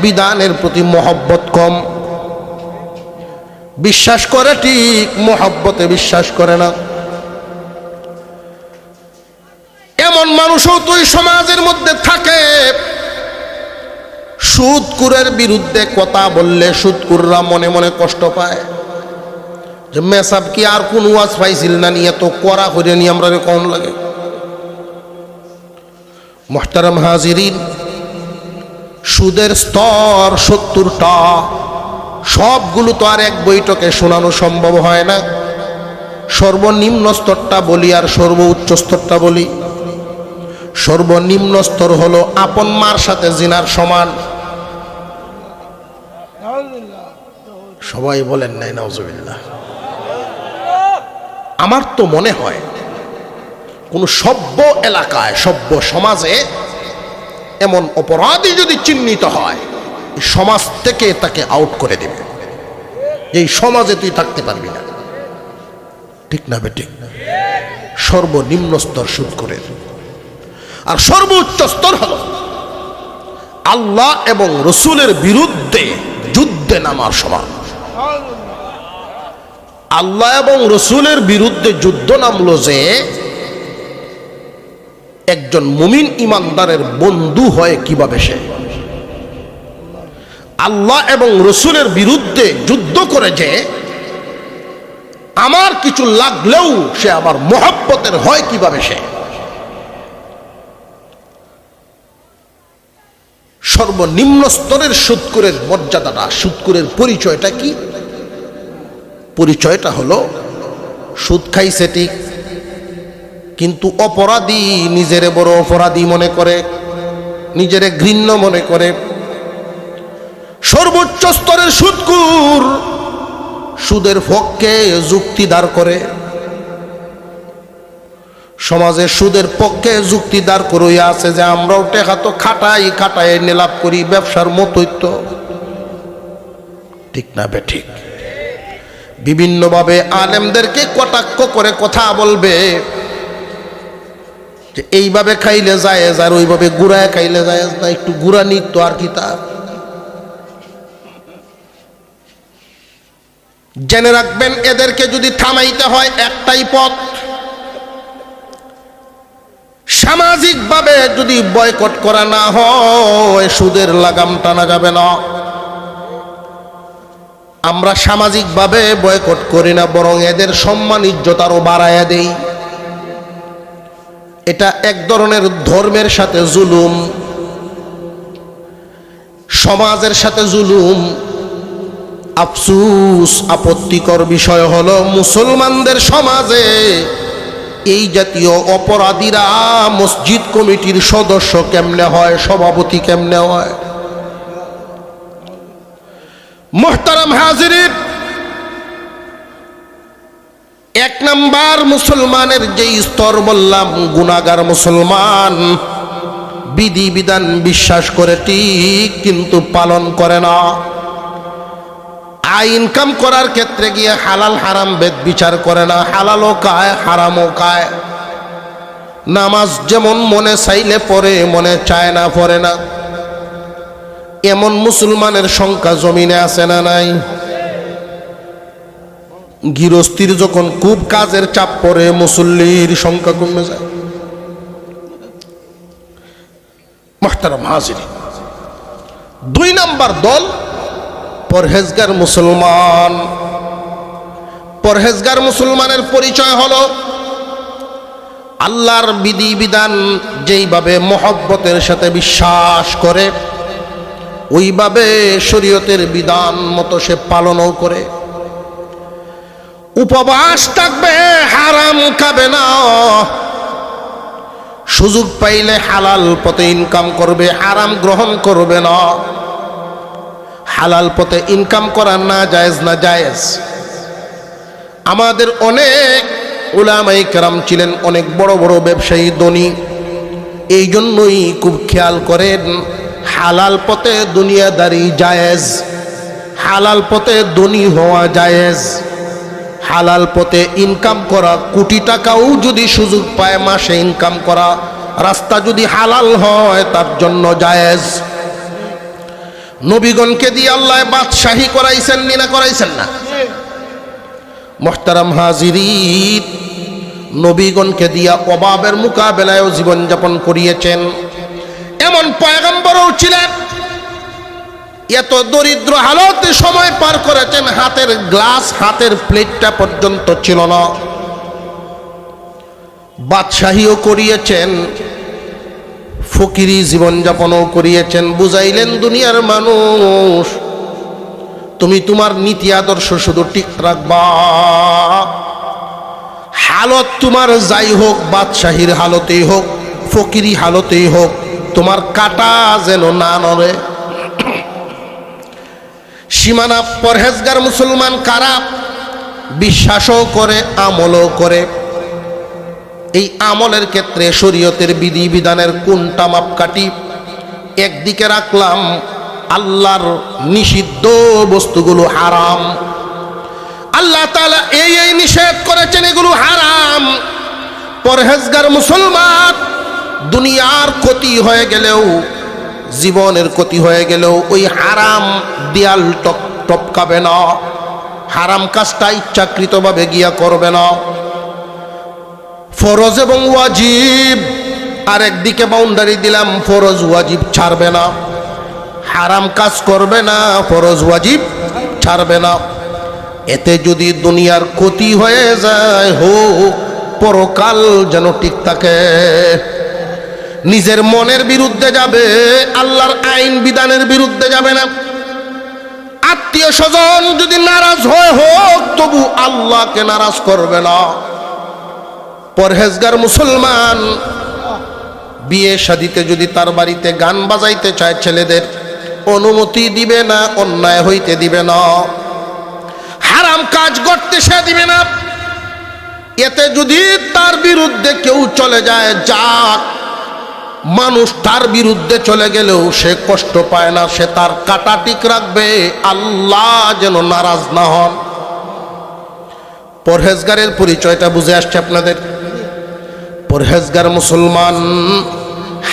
বিধানের প্রতি মহব্বত কম। বিশ্বাস করে ঠিক, মহব্বতে বিশ্বাস করে না। এমন মানুষও তো এই সমাজের মধ্যে থাকে, সুদকুরের বিরুদ্ধে কথা বললে সুদকুররা মনে মনে কষ্ট পায় যে মেসাব কি আর কোন ওয়াজ পাইছিল না, নিয়ে তো করা করে নিয়ে আমরা কম লাগে। মুহতারাম হাজিরিন, সুদের স্তর 70টা, সবগুলো তো আর এক বৈঠকে শোনানো সম্ভব হয় না। সর্বনিম্ন স্তরটা বলি আর সর্বোচ্চ স্তরটা বলি। সর্বনিম্ন স্তর হলো আপন মার সাথে জিনার সমান। সবাই বলেন নাই নাউজুবিল্লাহ। আমার তো মনে হয় কোন সভ্য এলাকায়, সভ্য সমাজে এমন অপরাধী যদি চিহ্নিত হয়, সমাজ থেকে তাকে আউট করে দেবে। এই সমাজে তুই থাকতে পারবি না, ঠিক না বেঠিক? সর্বনিম্ন স্তর সুদখোরের। আর সর্বোচ্চ স্তর হলো আল্লাহ এবং রসুলের বিরুদ্ধে যুদ্ধে নামার সমান। আল্লাহ এবং রসুলের বিরুদ্ধে যুদ্ধ নামলো যে একজন মুমিন ইমানদারের বন্ধু হয় কিভাবে সে আল্লাহ এবং রসুলের বিরুদ্ধে যুদ্ধ করে যে আমার কিছু লাগলেও সে আবার মহব্বতের হয় কিভাবে সে সর্বনিম্ন স্তরের সুদখোরের মর্যাদাটা সুদখোরের পরিচয়টা কি পরিচয়টা হলো সুদ খাইছে ঠিক কিন্তু অপরাধী নিজেরে বড় অপরাধী মনে করে নিজেরে ঘৃণ্য মনে করে সর্বোচ্চ স্তরের সুদখোর সুদের পক্ষে যুক্তি দাঁড় করে সমাজে সুদের পক্ষে যুক্তি দাঁড় করিয়া আছে যে আমরাও টাকা তো খাটাই নিলাভ করি ব্যবসার মতোই তো ঠিক না বেঠিক বিভিন্নভাবে আলেমদেরকে কটাক্ষ করে কথা বলবে যে এইভাবে খাইলে জায়েজ আর ওইভাবে গুড়ায় খাইলে জায়েজ না একটু গুড়া নিত আর কি তার জেনে রাখবেন এদেরকে যদি থামাইতে হয় একটাই পথ সামাজিকভাবে যদি বয়কট করা না হয় সুদের লাগাম টানা যাবে না আমরা সামাজিকভাবে বয়কট করি না বরং এদের সম্মান ইজ্জত আরো বাড়ায়া দেই এটা এক ধরনের ধর্মের সাথে জুলুম সমাজের সাথে জুলুম আফসোস আপত্তিকর বিষয় হলো মুসলমানদের সমাজে এই জাতীয় অপরাধীরা মসজিদ কমিটির সদস্য কেমনে হয় সভাপতি কেমনে হয় মুহতারাম হাজিরিন এক নাম্বার মুসলমানের যে স্তর বললাম গুনাহগার মুসলমান বিধি বিধান বিশ্বাস করে ঠিক কিন্তু পালন করে না আয় ইনকাম করার ক্ষেত্রে গিয়ে হালাল হারাম ভেদ বিচার করে না হালালও খায় হারামও খায় নামাজ যেমন মনে চাইলে পড়ে মনে চায় না পড়ে না এমন মুসলমানের সংখ্যা জমিনে আছে না নাই গৃহস্থির যখন খুব কাজের চাপ পড়ে মুসল্লির সংখ্যা কমে যায় মুহতারাম হাজিরিন দুই নাম্বার দল পরহেজগার মুসলমান পরহেজগার মুসলমানের পরিচয় হলো আল্লাহর বিধি বিধান যেইভাবে মহব্বতের সাথে বিশ্বাস করে ওইভাবে শরীয়তের বিধান মতো সে পালনও করে উপবাস থাকবে হারাম খাবে না সুযোগ পাইলে হালাল পথে ইনকাম করবে হারাম গ্রহণ করবে না হালাল পথে ইনকাম করা না জায়েজ না জায়েজ আমাদের অনেক উলামায়ে কেরাম ছিলেন অনেক বড় বড় ব্যবসায়ী ধনী এই জন্যই খুব খেয়াল করেন হালাল পথে দুনিয়াদারি জায়েজ হালাল পথে ধনী হওয়া জায়েজ হালাল পথে ইনকাম করা কোটি টাকাও যদি সুযোগ পায় মাসে ইনকাম করা রাস্তা যদি হালাল হয় তার জন্য জায়েজ নবীগণকে দিয়ে আল্লাহ বাদশাহী করাইছেন না করাইছেন না মুহতারাম হাজিরিন নবীগণকে দিয়া অভাবের মোকাবেলায় জীবনযাপন করিয়েছেন এমন পয়গম্বরও ছিলেন এত দরিদ্র হালতে সময় পার করেছেন হাতের গ্লাস হাতের প্লেটটা পর্যন্ত ছিল না বাদশাহীও করিয়েছেন ফকিরি জীবনযাপনও করিয়েছেন বুঝাইলেন দুনিয়ার মানুষ তুমি তোমার নীতি আদর্শ শুধু ঠিক রাখবা হালত তোমার যাই হোক বাদশাহীর হালতেই হোক ফকিরি হালতেই হোক তোমার কাটা যেন না নড়ে সীমানা পরহেজগার মুসলমান কারা বিশ্বাসও করে আমলও করে এই আমলের ক্ষেত্রে শরীয়তের বিধি বিধানের কোনটা মাপকাঠি একদিকে রাখলাম আল্লাহর নিষিদ্ধ বস্তুগুলো হারাম আল্লাহ তাআলা এই নিষেধ করেছেন এগুলো হারাম পরহেজগার মুসলমান দুনিয়ার ক্ষতি হয়ে গেলেও জীবনের ক্ষতি হয়ে গেলেও ওই হারাম দেয়াল টপকাবে না হারাম কাজটা ইচ্ছাকৃতভাবে গিয়া করবে না ফরজ এবং ওয়াজিব আর একদিকে বাউন্ডারি দিলাম ফরজ ওয়াজিব ছাড়বে না, হারাম কাজ করবে না, ফরজ ওয়াজিব ছাড়বে না। এতে যদি দুনিয়ার ক্ষতি হয়ে যায় হোক, পরকাল যেন ঠিক থাকে। নিজের মনের বিরুদ্ধে যাবে, আল্লাহর আইন বিধানের বিরুদ্ধে যাবে না। আত্মীয় স্বজন যদি নারাজ হয় হোক, তবু আল্লাহকে নারাজ করবে না। পরহেজগার মুসলমান বিয়ে শাদিতে যদি তার বাড়িতে গান বাজাইতে চায়, ছেলেদের অনুমতি দিবে না, অন্যায় হইতে দিবে না, হারাম কাজ করতে সে দিবে না। এতে যদি তার বিরুদ্ধে কেউ চলে যায়, যাক, মানুষ তার বিরুদ্ধে চলে গেলেও সে কষ্ট পায় না, সে তার কাটা ঠিক রাখবে, আল্লাহ যেন নারাজ না হন। পরহেজগারের পরিচয়টা বুঝে আসছে আপনাদের? পরহেজগার মুসলমান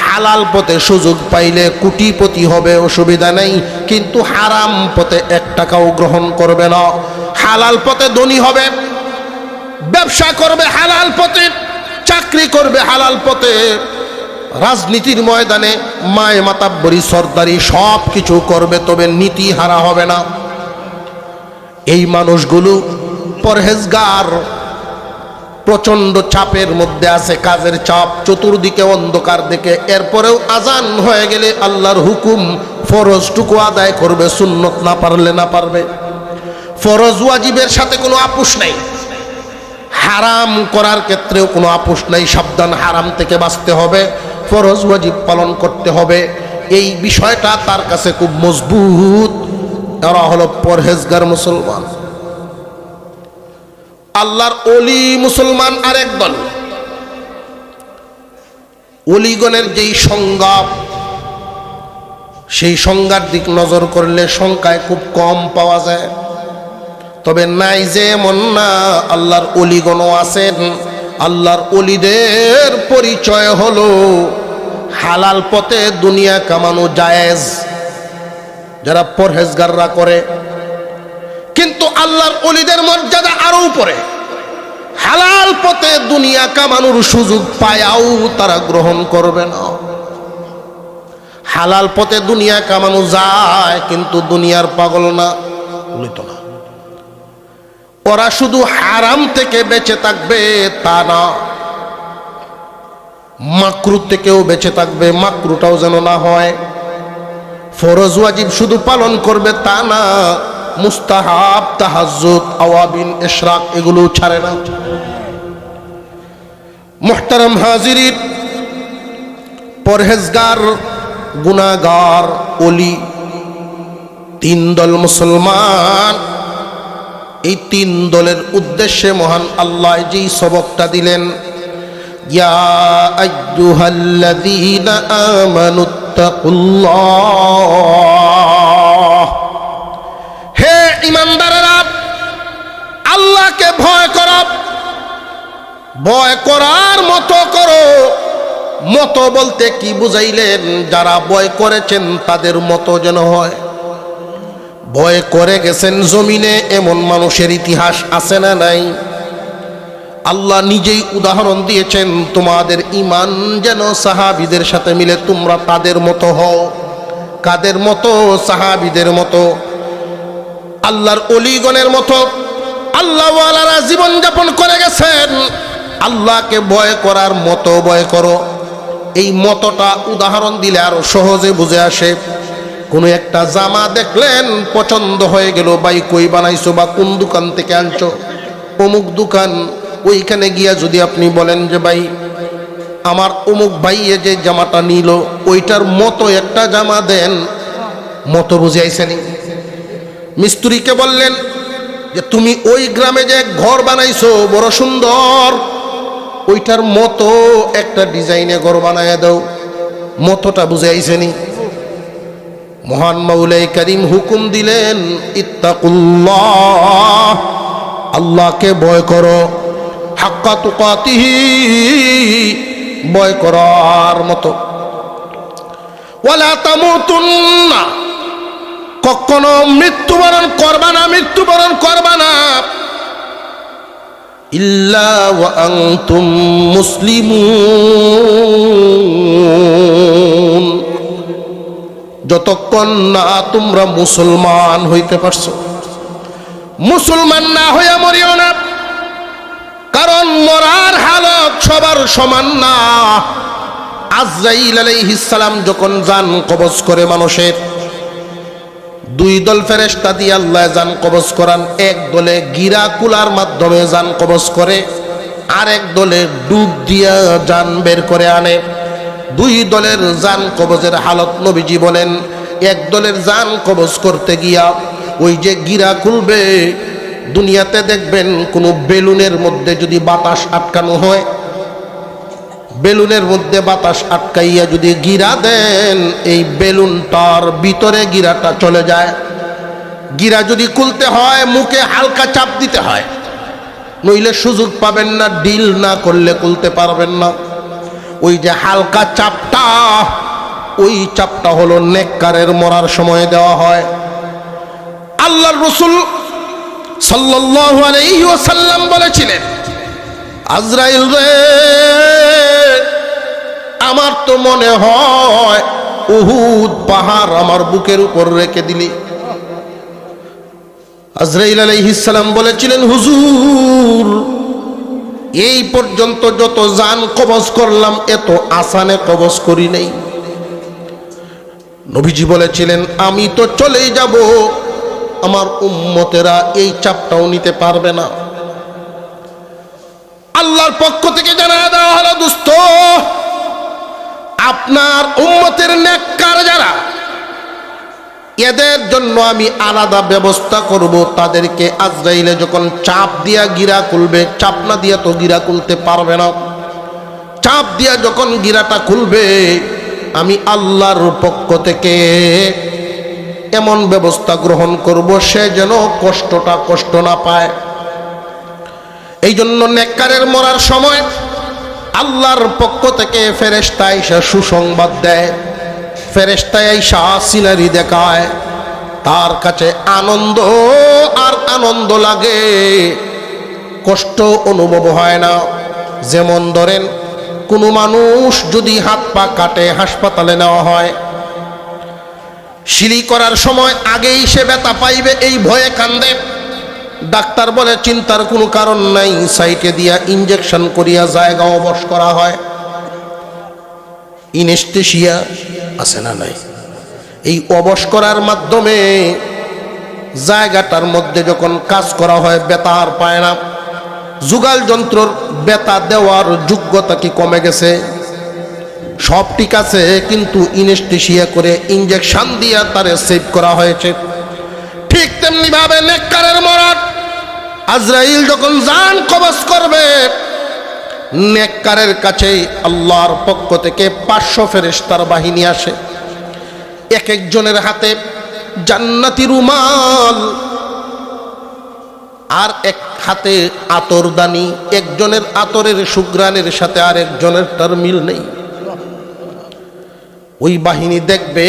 হালাল পথে সুযোগ পাইলে কোটিপতি হবে, অসুবিধা নেই, কিন্তু হারাম পথে 1 টাকাও গ্রহণ করবে না। হালাল পথে ধনী হবে, ব্যবসা করবে হালাল পথে, চাকরি করবে হালাল পথে, রাজনীতির ময়দানে মায় মাতাব্বরি সরদারি সব কিছু করবে, তবে নীতি হারা হবে না। এই মানুষগুলো পরহেজগার, প্রচন্ড চাপের মধ্যে আছে, কাজের চাপ, চতুর্দিকে অন্ধকার দেখে, এরপরেও আজান হয়ে গেলে আল্লাহর হুকুম ফরজটুকু আদায় করবে, সুন্নত না পারলে না পারবে। ফরজ ওয়াজিবের সাথে কোনো আপোষ নাই, হারাম করার ক্ষেত্রেও কোনো আপোষ নাই। সাবধান, হারাম থেকে বাঁচতে হবে, ফরজ ওয়াজিব পালন করতে হবে। এই বিষয়টা তার কাছে খুব মজবুত। এরা হলো পরহেজগার মুসলমান। আল্লাহর ওলি মুসলমান আরেক দল। ওলিগণের যেই সংজ্ঞা, সেই সংজ্ঞার দিক নজর করলে সংখ্যায় খুব কম পাওয়া যায়, তবে নাই যে এমন না, আল্লাহর ওলিগণও আছেন। আল্লাহর ওলিদের পরিচয় হলো হালাল পথে দুনিয়া কামানো জায়েজ, যারা পরহেজগাররা করে। কিন্তু আল্লাহর ওলিদের মর্যাদা আরো উপরে। হালাল পথে দুনিয়া কামানোর সুযোগ পায়াও তারা গ্রহণ করবে না। হালাল পথে দুনিয়া কামানো যায়, কিন্তু দুনিয়ার পাগল না, উলিত না। ওরা শুধু হারাম থেকে বেঁচে থাকবে তা না, মাকরু থেকেও বেঁচে থাকবে, মাকরুটাও যেন না হয়। ফরজ ওয়াজিব শুধু পালন করবে তা না, মুস্তাহাব, তাহাজ্জুদ, আওয়াবিন, ইশরাক এগুলো ছাড়ে না। মুহতারাম হাজিরিন, পরহেজগার, গুনাহগার, ওলি, 3 দল মুসলমান। এই 3 দলের উদ্দেশ্যে মহান আল্লাহ যেই সবকটা দিলেন, ইয়া আইয়ুহাল্লাযীনা আমানুত্তাকুল্লাহ, হে ঈমানদারেরা, আল্লাহকে ভয় করো, ভয় করার মতো করো। মতো বলতে কি বুঝাইলেন? যারা ভয় করেছেন তাদের মতো যেন হয়। ভয় করে গেছেন জমিনে এমন মানুষের ইতিহাস আছে না নাই? আল্লাহ নিজেই উদাহরণ দিয়েছেন, তোমাদের ঈমান যেন সাহাবীদের সাথে মিলে তোমরা তাদের মতো হও। কাদের মতো? সাহাবীদের মতো, আল্লাহর ওলিগণের মতো। আল্লাহওয়ালারা জীবন যাপন করে গেছেন, আল্লাহকে ভয় করার মতো ভয় করো। এই মতটা উদাহরণ দিলে আরো সহজে বুঝে আসে। কোনো একটা জামা দেখলেন, পছন্দ হয়ে গেল, ভাই কই বানাইছো বা কোন দোকান থেকে আনছো? অমুক দোকান। ওইখানে গিয়া যদি আপনি বলেন যে ভাই আমার অমুক ভাইয়ে যে জামাটা নিল ওইটার মতো একটা জামা দেন, মতো বুঝাইছেন। মিস্ত্রিকে বললেন যে তুমি ওই গ্রামে যে ঘর বানাইছো বড় সুন্দর, ওইটার মতো একটা ডিজাইনে ঘর বানাইয়া দাও, মতোটা বুঝাইছেনি। মহান মাওলাই করিম হুকুম দিলেন, ইত্তাকুল্লাহ, আল্লাহকে ভয় করো, হাক্কা তুকাতিহি, ভয় করার মতো। ওয়ালা তামুতুন্না, কখনো মৃত্যুবরণ করবা না, মৃত্যুবরণ করবা না। ইল্লা ওয়া আনতুম মুসলিমুন, যতক্ষণ না তোমরা মুসলমান হইতে পারছো। মুসলমান না হইয়া মরিও না, কারণ মরার হালত সবার সমান না। আজরাইল আলাইহিস সালাম যখন জান কবজ করে মানুষের, দুই দল ফেরেশতা দিয়ে আল্লাহ জান কবজ করান। এক দলে গিরা কুলার মাধ্যমে জান কবজ করে, আর এক দলে ডুব দিয়া জান বের করে আনে। দুই দলের জান কবজের হালত নবীজি বলেন, এক দলের জান কবজ করতে গিয়া ওই যে গিরা খুলবে, দুনিয়াতে দেখবেন কোনো বেলুনের মধ্যে যদি বাতাস আটকানো হয়, বেলুনের মধ্যে বাতাস আটকাইয়া যদি গিরা দেন, এই বেলুনটার ভিতরে গিরাটা চলে যায়। গিরা যদি খুলতে হয় মুখে হালকা চাপ দিতে হয়, নইলে সুযোগ পাবেন না, ডিল না করলে খুলতে পারবেন না। ওই যে হালকা চাপটা, ওই চাপটা হলো নেককারের মরার সময় দেওয়া হয়। আল্লাহর রাসূল সাল্লাল্লাহু আলাইহি ওয়াসাল্লাম বলেছিলেন, আজরাইল রে, আমার তো মনে হয় উহুদ পাহাড় আমার বুকের উপর রেখে দিলি। আজরাইল আলাইহিস সালাম বলেছিলেন, হুজুর, এই পর্যন্ত যত জান কবজ করলাম এত আসানে কবজ করি নাই। নবীজি বলেছিলেন, আমি তো চলেই যাব, আমার উম্মতেরা এই চাপটাও নিতে পারবে না। আল্লাহর পক্ষ থেকে জানায়া দেওয়া হলো, দোস্ত, আপনার উম্মতের নেককার যারা, এদের জন্য আমি আলাদা ব্যবস্থা করব। তাদেরকে আজরাইলে যখন চাপ দিয়া গিরা খুলবে, চাপ না দিয়া তো গিরা খুলতে পারবে না, চাপ দিয়া যখন গিরাটা খুলবে, আমি আল্লাহর পক্ষ থেকে এমন ব্যবস্থা গ্রহণ করব সে যেন কষ্ট না পায়। এই জন্য নেককারের মরার সময় আল্লাহর পক্ষ থেকে ফেরেশতা আইসা সুসংবাদ দেয়, ফেরেশতা আইসা সিনারি দেখায়, তার কাছে আনন্দ আর আনন্দ লাগে, কষ্ট অনুভব হয় না। যেমন ধরেন, কোনো মানুষ যদি হাত পা কাটে হাসপাতালে নেওয়া হয়, সিঁড়ি করার সময় আগেই সে ব্যথা পাইবে এই ভয়ে কান্দে। ডাক্তার বলে চিন্তার কোনো কারণ নাই, সাইটে দিয়া ইনজেকশন করিয়া জায়গা অবশ করা হয়। ইনেস্থেশিয়া আছে না নাই? এই অবশ করার মাধ্যমে জায়গাটার মধ্যে যখন কাজ করা হয় ব্যথা আর পায় না। যুগাল যন্ত্রর ব্যথা দেওয়ার যোগ্যতা কি কমে গেছে? সব ঠিক আছে, কিন্তু ইনেস্থেশিয়া করে ইনজেকশন দিয়া তারে সেভ করা হয়েছে। ঠিক তেমনি ভাবে নেককারের মরণ, আজরাইল যখন জান কবজ করবে, নেককারের কাছে আল্লাহর পক্ষ থেকে 500 ফেরেশতার বাহিনী আসে। এক একজনের হাতে জান্নাতি রুমাল, আর এক হাতে আতরদানি। একজনের আতরের সুঘ্রাণের সাথে আর একজনের তার মিল নেই। ওই বাহিনী দেখবে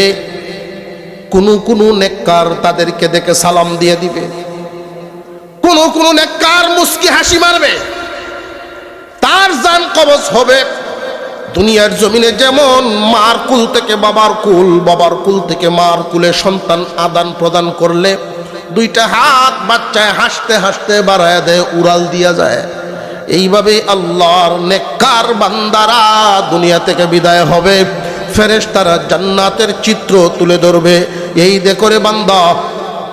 কোন নেককার তাদেরকে দেখে সালাম দিয়ে দিবে, কোন নেককার মুস্কি হাসি মারবে, তার জান কবজ হবে। দুনিয়ার জমিনে যেমন মার কুল থেকে বাবার কুল, বাবার কুল থেকে মার কুলে সন্তান আদান প্রদান করলে দুইটা হাত বাচ্চায় হাসতে হাসতে বাড়ায় দেয়, উড়াল দিয়া যায়। এইভাবে আল্লাহর নেককার বান্দারা দুনিয়া থেকে বিদায় হবে, ফেরেশতারা জান্নাতের চিত্র তুলে ধরবে। এই দেখো রে বান্দা,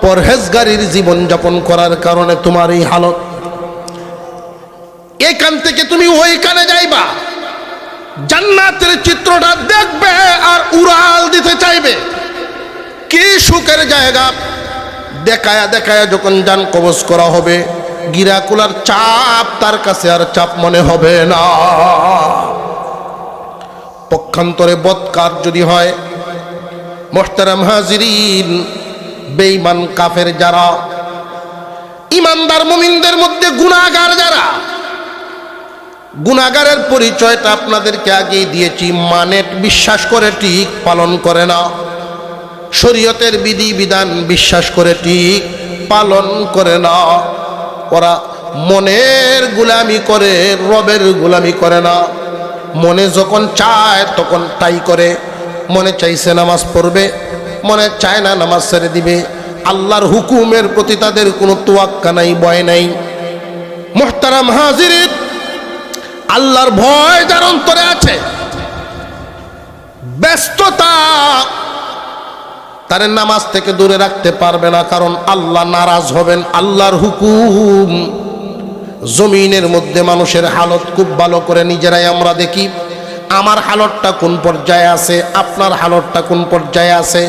পরহেজগারির জীবন যাপন করার কারণে তোমার এই হালত। এখান থেকে তুমি ওইখানে যাইবা, জান্নাতের চিত্রটা দেখবে আর উড়াল দিতে চাইবে। কি সুখের জায়গা! দেখায়া দেখায়া যখন জান কবজ করা হবে, গিরাকুলার চাপ তার কাছে আর চাপ মনে হবে না। পক্ষান্তরে বদকার যদি হয়, মোহতারাম হাজিরিন, বেঈমান কাফের যারা, ইমানদার মুমিনদের মধ্যে গুনাহগার যারা, গুনাহগারের পরিচয়টা আপনাদেরকে আগেই দিয়েছি। মানেট বিশ্বাস করে ঠিক পালন করে না, শরীয়তের বিধি বিধান বিশ্বাস করে ঠিক পালন করে না। ওরা মনের গোলামি করে, রবের গোলামি করে না। মনে যখন চায় তখন তাই করে। মনে চাইছে নামাজ পড়বে, মনে চায় না নামাজ ছেড়ে দিবে। আল্লাহর হুকুমের প্রতি তাদের কোনো তোয়াক্কা নাই, ভয় নাই। মুহতারাম হাজিরিন, আল্লাহর ভয় যার অন্তরে আছে, ব্যস্ততা তারে নামাজ থেকে দূরে রাখতে পারবে না, কারণ আল্লাহ নারাজ হবেন। আল্লাহর হুকুম। জমিনের মধ্যে মানুষের হালত খুব ভালো করে নিজেরাই আমরা দেখি। আমার হালতটা কোন পর্যায়ে আছে, আপনার হালতটা কোন পর্যায়ে আছে।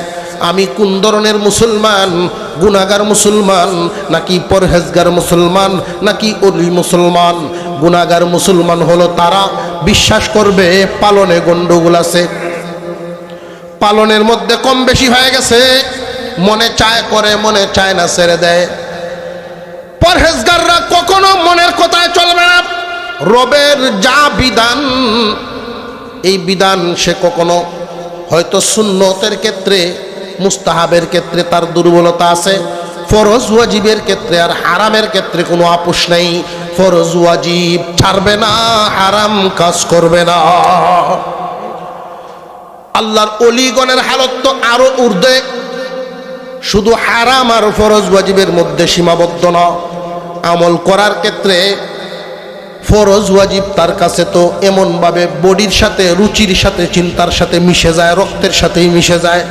আমি কোন ধরনের মুসলমান, গুনাহগার মুসলমান নাকি পরহেজগার মুসলমান নাকি ওলি মুসলমান? গুনাহগার মুসলমান হলো তারা বিশ্বাস করবে পালনে গন্ডগোল আছে, পালনের মধ্যে কম বেশি হয়ে গেছে, মনে চায় করে, মনে চায় না ছেড়ে দেয়। পরহেজগাররা কখনো মনের কথায় চলবে না। রবের যা বিধান, এই বিধান সে কখনো, হয়তো সুন্নতের ক্ষেত্রে, মুস্তাহাবের ক্ষেত্রে তার দুর্বলতা আছে, ফরজ ওয়াজিবের ক্ষেত্রে আর হারামের ক্ষেত্রে কোনো আপোষ নাই। ফরজ ওয়াজিব ছাড়বে না, হারাম কাজ করবে না। আল্লাহর অলিগণের হালত তো আরো ঊর্ধ্বে, শুধু হারাম আর ফরজ ওয়াজিবের মধ্যে সীমাবদ্ধ না। আমল করার ক্ষেত্রে ফরজ ওয়াজিব তার কাছে তো এমনভাবে বডির সাথে, রুচির সাথে, চিন্তার সাথে মিশে যায়, রক্তের সাথেই মিশে যায়।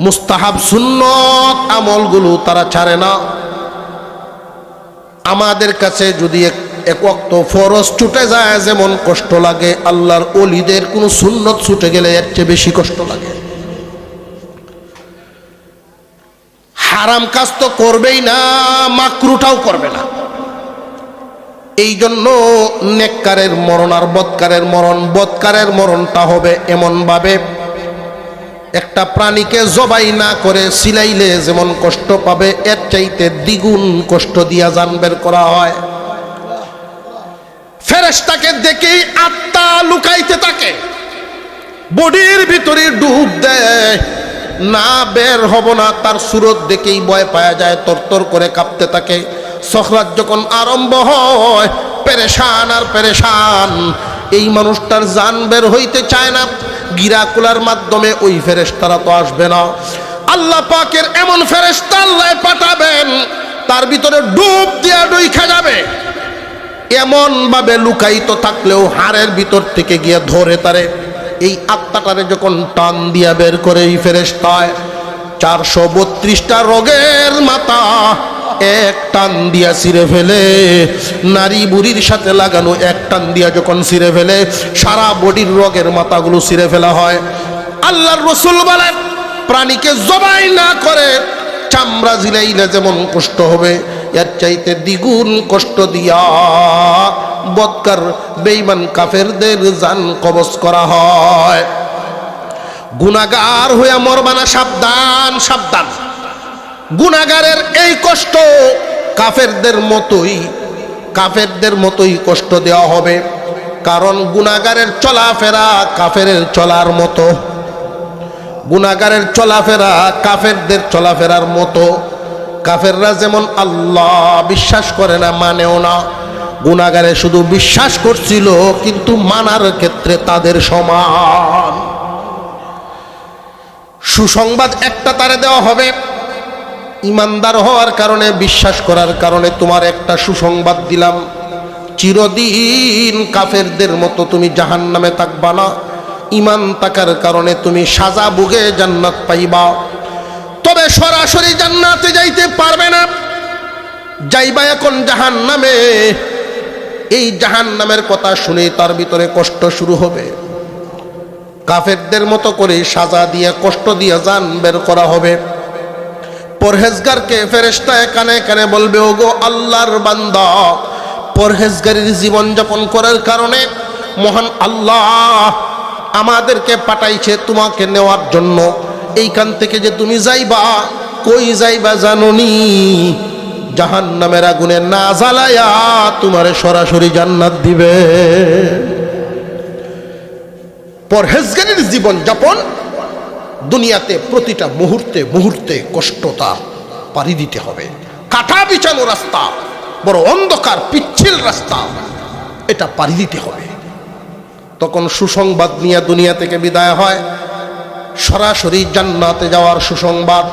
মুস্তাহাব সুন্নত আমলগুলো তারা ছাড়ে না। আমাদের কাছে যদি এক ওয়াক্ত ফরজ ছুটে যায় যেমন কষ্ট লাগে, আল্লাহর ওলিদের কোনো সুন্নত ছুটে গেলে এর চেয়ে বেশি কষ্ট লাগে। হারাম কাজ তো করবেই না, মাকরুটাও করবে না। এই জন্য নেককারের মরণ আর বদকারের মরণ, বদকারের মরণটা হবে এমনভাবে, একটা প্রাণীকে জবাই না করে সিলাইলে যেমন কষ্ট পাবে, এর চাইতে দ্বিগুণ কষ্ট দিয়া জান বের করা হয়। ফেরেশতাকে দেখেই আত্মা লুকাইতে থাকে, বডির ভিতরে ডুব দেয়, না বের হব না। তার সুরত দেখেই ভয় পাওয়া যায়, তরতর করে কাঁপতে থাকে। সখরাত যখন আরম্ভ হয়, পেরেশান আর পেরেশান। এই মানুষটার জান বের হইতে চায় না। গিরাকুলার মাধ্যমে ওই ফেরেশতারা তো আসবে না। আল্লাহ পাকের এমন ফেরেশতা আল্লাহ পাঠাবেন, তার ভিতরে ডুব দিয়া ডুইখা যাবে। এমন ভাবে লুকায়িত থাকলেও হাড়ের ভিতর থেকে গিয়ে ধরে তারে, এই আত্মাটারে যখন টান দিয়া বের করে এই ফেরেশতায় 432টা রোগের মাথা এক টান দিয়া ছিঁড়ে ফেলে। নারী বুড়ির সাথে লাগানো এক টান দিয়া যখন ছিঁড়ে ফেলে, সারা বডির রোগের মাথাগুলো ছিঁড়ে ফেলা হয়। আল্লাহর রাসূল বলেন, প্রাণীকে জবাই না করে চামড়া জিলাইলে যেমন কষ্ট হবে, এর চাইতে দ্বিগুণ কষ্ট দিয়া বদকার বেঈমান কাফেরদের জান কবজ করা হয়। গুনাহগার হয়ে মরবানা, সাবধান সাবধান। গুনাহগারের এই কষ্ট কাফেরদের মতোই কষ্ট দেওয়া হবে। কারণ গুনাহগারের চলাফেরা কাফেরের চলার মতো, গুনাহগারের চলাফেরা কাফেরদের চলাফেরার মতো। কাফেররা যেমন আল্লাহ বিশ্বাস করে না, মানেও না, গুনাহগারে শুধু বিশ্বাস করছিল কিন্তু মানার ক্ষেত্রে তাদের সমান। সুসংবাদ একটা তারে দেওয়া হবে, ইমানদার হওয়ার কারণে, বিশ্বাস করার কারণে তোমার একটা সুসংবাদ দিলাম, চিরদিন কাফেরদের মতো তুমি জাহান্নামে থাকবা না। ইমান থাকার কারণে তুমি সাজা ভুগে জান্নাত পাইবা। তবে সরাসরি জান্নাতে যাইতে পারবে না, যাইবা এখন জাহান্নামে। এই জাহান্নামের কথা শুনে তার ভিতরে কষ্ট শুরু হবে। কাফেরদের মতো করে সাজা দিয়ে, কষ্ট দিয়ে জান বের করা হবে। পরহেজগারকে ফেরেশতা কানে কানে বলবে, ওগো আল্লাহর বান্দা, পরহেজগারির জীবন যাপন করার কারণে মহান আল্লাহ আমাদেরকে পাঠাইছে তোমাকে নেওয়ার জন্য। এইখান থেকে যে তুমি যাইবা, কই যাইবা জানোনি? জাহান্নামের আগুনে না জ্বালায়া তোমারে সরাসরি জান্নাত দিবে। পরহেজগারির জীবন যাপন, দুনিয়াতে প্রতিটা মুহূর্তে মুহূর্তে কষ্ট তার পাড়ি দিতে হবে। কাটা বিছানো রাস্তা, বড় অন্ধকার পিচ্ছিল রাস্তা, এটা পাড়ি দিতে হবে। তখন সুসংবাদ নিয়ে দুনিয়া থেকে বিদায় হয়, সরাসরি জান্নাতে যাওয়ার সুসংবাদ।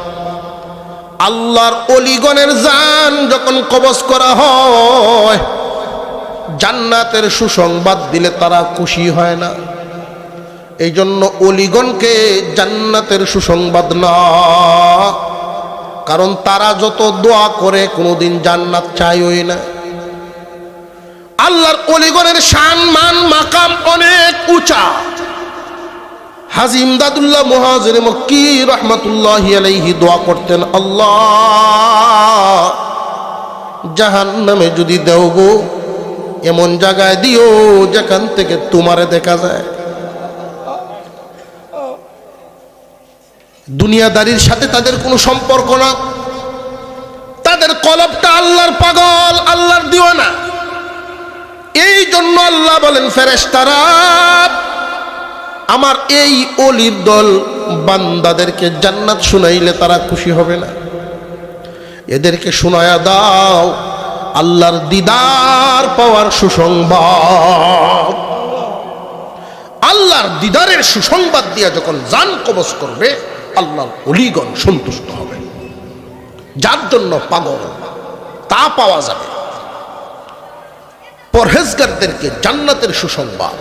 আল্লাহর অলিগণের জান যখন কবজ করা হয়, জান্নাতের সুসংবাদ দিলে তারা খুশি হয় না। এই জন্য অলিগণকে জান্নাতের সুসংবাদ না, কারণ তারা যত দোয়া করে কোনোদিন জান্নাত চাইই না। আল্লাহর অলিগণের শান মান মাকাম অনেক উঁচা। হাজী ইমদাদুল্লাহ মুহাজির মক্কি রাহমাতুল্লাহি আলাইহি দোয়া করতেন, আল্লাহ জাহান্নামে যদি দেও গো, এমন জায়গায় দিও যেখান থেকে তোমারে দেখা যায়। দুনিয়াদারির সাথে তাদের কোনো সম্পর্ক না, তাদের কলবটা আল্লাহর পাগল, আল্লাহর দিওয়ানা। এই জন্য আল্লাহ বলেন, ফেরেশতারা আমার এই অলির দল বান্দাদেরকে জান্নাত শুনাইলে তারা খুশি হবে না, এদেরকে শোনায়া দাও আল্লাহর দিদার পাওয়ার সুসংবাদ। আল্লাহর দিদারের সুসংবাদ দিয়া যখন জান কবজ করবে, আল্লাহর অলিগণ সন্তুষ্ট হবে। যার জন্য পাগল তা পাওয়া যাবে। পরহেজগারদেরকে জান্নাতের সুসংবাদ,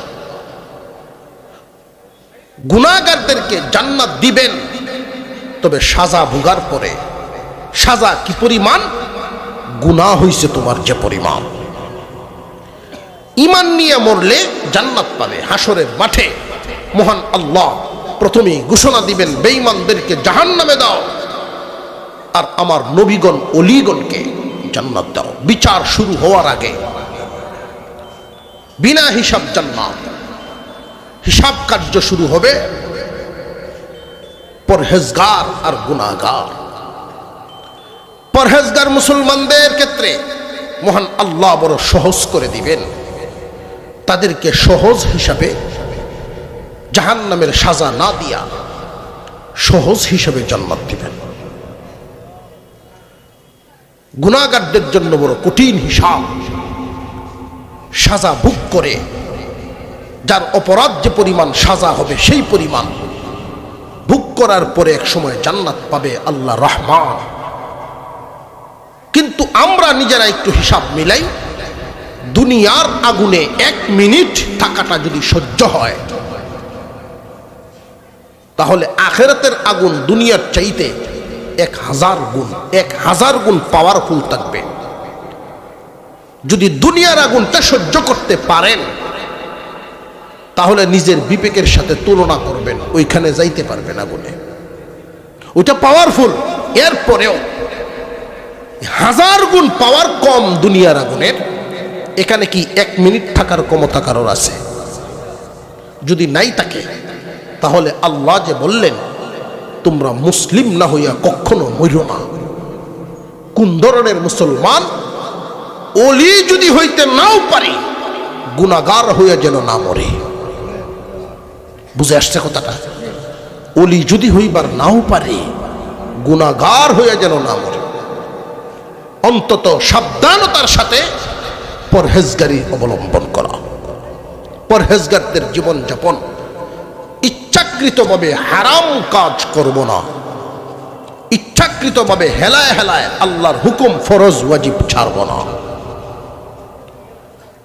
গুনাহগারদেরকে জান্নাত দিবেন, তবে সাজা ভোগার পরে। সাজা কি পরিমাণ? গুনাহ হইছে তোমার যে পরিমাণ। ঈমান নিয়ে মরলে জান্নাত পাবে। হাসরের মাঠে মহান আল্লাহ প্রথমেই ঘোষণা দিবেন, বেঈমানদেরকে জাহান্নামে দাও, আর আমার নবীগণ অলিগণকে জান্নাত দাও। বিচার শুরু হওয়ার আগে বিনা হিসাব জান্নাত। হিসাব কার্য শুরু হবে পরহেজগার আর গুনাহগার। পরহেজগার মুসলমানদের ক্ষেত্রে মহান আল্লাহ বড় সহজ করে দিবেন। তাদেরকে সহজ হিসাবে জাহান্নামের সাজা না দিয়া সহজ হিসাবে জান্নাত দিবেন। গুনাহগারদের জন্য বড় কঠিন হিসাব। সাজা ভোগ করে যার অপরাধ যে পরিমাণ সাজা হবে, সেই পরিমাণ ভোগ করার পরে এক সময় জান্নাত পাবে আল্লাহ রহমান। কিন্তু আমরা নিজেরা একটু হিসাব মিলাই। দুনিয়ার আগুনে 1 মিনিট থাকাটা যদি সহ্য হয়, তাহলে আখিরাতের আগুন দুনিয়ার চাইতে 1000 গুণ পাওয়ারফুল থাকবে। যদি দুনিয়ার আগুনটা সহ্য করতে পারেন, তাহলে নিজের বিবেকের সাথে তুলনা করবেন, ওইখানে যাইতে পারবেন আগুনে। ওইটা পাওয়ারফুল, এরপরেও 1000 গুণ পাওয়ার কম দুনিয়ার আগুনের। এখানে কি 1 মিনিট থাকার ক্ষমতা কারোর আছে? যদি নাই থাকে, তাহলে আল্লাহ যে বললেন তোমরা মুসলিম না হইয়া কখনো মরো না। কোন ধরনের মুসলমান? ওলি যদি হইতে নাও পারি, গুনাহগার হইয়া যেন না মরে। বুঝে আসছে কথাটা? ওলি যদি হইবার নাও পারে, গুনাহগার হইয়া যেন না মরে। অন্তত সাবধানতার সাথে পরহেজগারি অবলম্বন করা। পরহেজগারদের জীবন যাপন, ইচ্ছাকৃতভাবে হারাম কাজ করব না, ইচ্ছাকৃতভাবে হেলায় হেলায় আল্লাহর হুকুম ফরজ ওয়াজিব ছাড়ব না।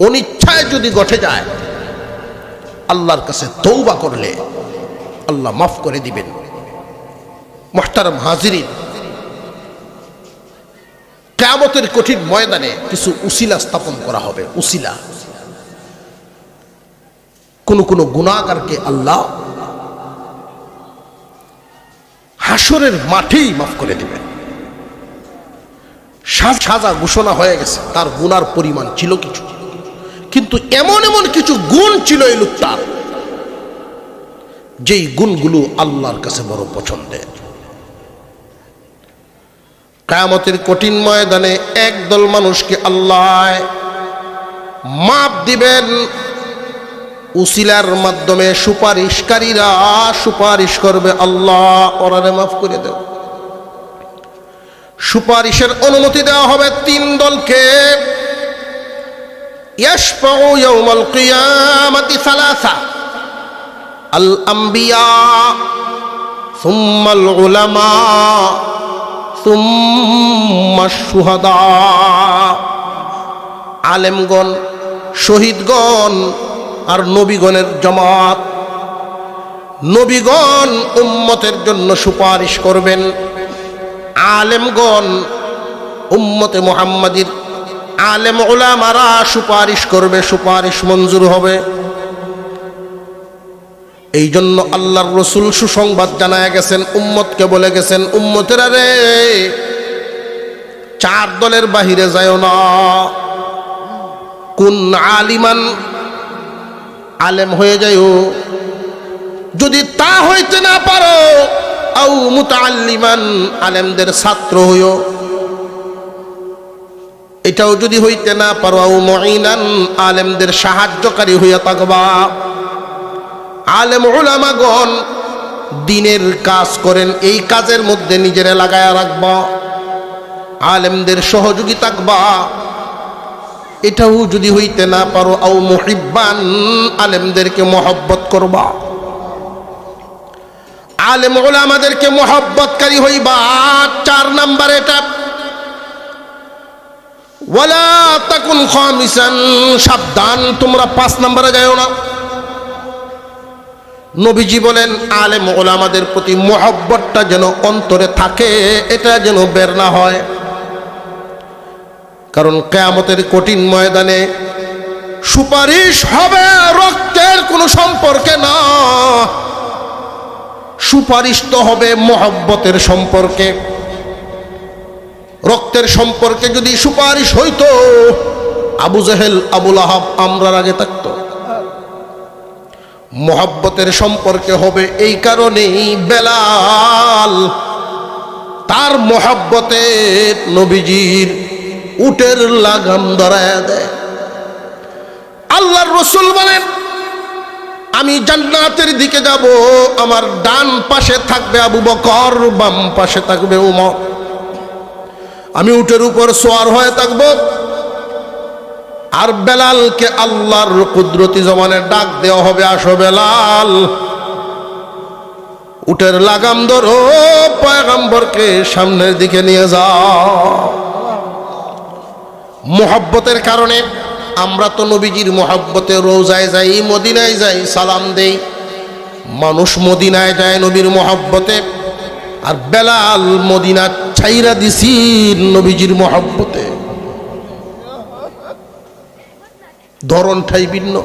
অনিচ্ছায় যদি ঘটে যায়, আল্লাহর কাছে তওবা করলে আল্লাহ মাফ করে দিবেন। মুহতারাম হাজিরিন, কিয়ামতের কঠিন ময়দানে কিছু উসিলা স্থাপন করা হবে। উসিলা, কোন কোন গুনাহগারকে আল্লাহ হাসরের মাঠেই মাফ করে দিবেন। সাজা ঘোষণা হয়ে গেছে, তার গুনার পরিমাণ ছিল কিছু, কিন্তু এমন এমন কিছু গুণ ছিল এই লোকটার, যেই গুণগুলো আল্লাহর কাছে বড় পছন্দের। কিয়ামতের কঠিন ময়দানে একদল মানুষকে আল্লাহ মাফ দিবেন। উসিলার মাধ্যমে সুপারিশকারীরা সুপারিশ করবে, আল্লাহ ওরারে মাফ করে দাও। সুপারিশের অনুমতি দেওয়া হবে 3 দলকে। ইয়াশফাউ ইয়াউমাল কিয়ামাতি সালাসা আল আম্বিয়া সুম্মাল উলামা সুম্মাশ শুহাদা। আলেমগণ, শহীদগণ আর নবীগণের জামাত। নবীগণ উম্মতের জন্য সুপারিশ করবেন, আলেমগণ উম্মতে মুহাম্মাদির আলেম উলামারা সুপারিশ করবে, সুপারিশ মঞ্জুর হবে। এই জন্য আল্লাহর রসুল সুসংবাদ জানায় গেছেন, উম্মতকে বলে গেছেন, উম্মতেরা রে, চার দলের বাহিরে যায়ও না। কুন আলিমান, আলেম হয়ে যাইও, যদি তা হইতে না পারো আও মুতাআল্লিমান, আলেমদের ছাত্র হইও, এটাও যদি হইতে না পারো আও মুঈনান, আলেমদের সাহায্যকারী হইয়া থাকবা। আলেম উলামাগণ দ্বীনের কাজ করেন, এই কাজের মধ্যে নিজেরা লাগায়া রাখবা, আলেমদের সহযোগী থাকবা। এটাও যদি হইতে না পারো আও মুহিব্বান, আলেমদেরকে মহব্বত করবা, আলেম উলামাদেরকে মহব্বতকারী হইবা। 4 নাম্বার এটা। ওয়ালা তাকুন খামিসান, সাবধান তোমরা 5 নম্বরে যাও না। নবীজি বলেন আলেম উলামাদের প্রতি মহব্বতটা যেন অন্তরে থাকে, এটা যেন বের না হয়। কারণ কিয়ামতের কঠিন ময়দানে সুপারিশ হবে রক্তের কোনো সম্পর্কে না, সুপারিশ তো হবে মহব্বতের সম্পর্কে। রক্তের সম্পর্কে যদি সুপারিশ হইতো, আবু জেহেল আবুল আহাব আমরার আগে থাকতো। মহব্বতের সম্পর্কে হবে, এই কারণেই বেলাল তার মহব্বতে নবীজির উটের লাগাম ধরায় দেয়। আল্লাহর রাসূল বলেন, আমি জান্নাতের দিকে যাব, আমার ডান পাশে থাকবে আবু বকর, বাম পাশে থাকবে উমর। আমি উটের উপর সোয়ার হয়ে থাকব, আর বেলালকে আল্লাহর কুদরতি জবানে ডাক দেওয়া হবে, আসো বেলাল, উটের লাগাম ধরো, পয়গম্বরকে সামনের দিকে নিয়ে যাও। মোহব্বতের কারণে আমরা তো নবীজির মোহব্বতে রোজায় যাই, মদিনায় যাই, সালাম দেই। মানুষ মদিনায় যায় নবীর মোহব্বতে, আর বেলাল মদিনা ছাইরা দিছি নবীজির মোহব্বতে। ধরনটাই ভিন্ন।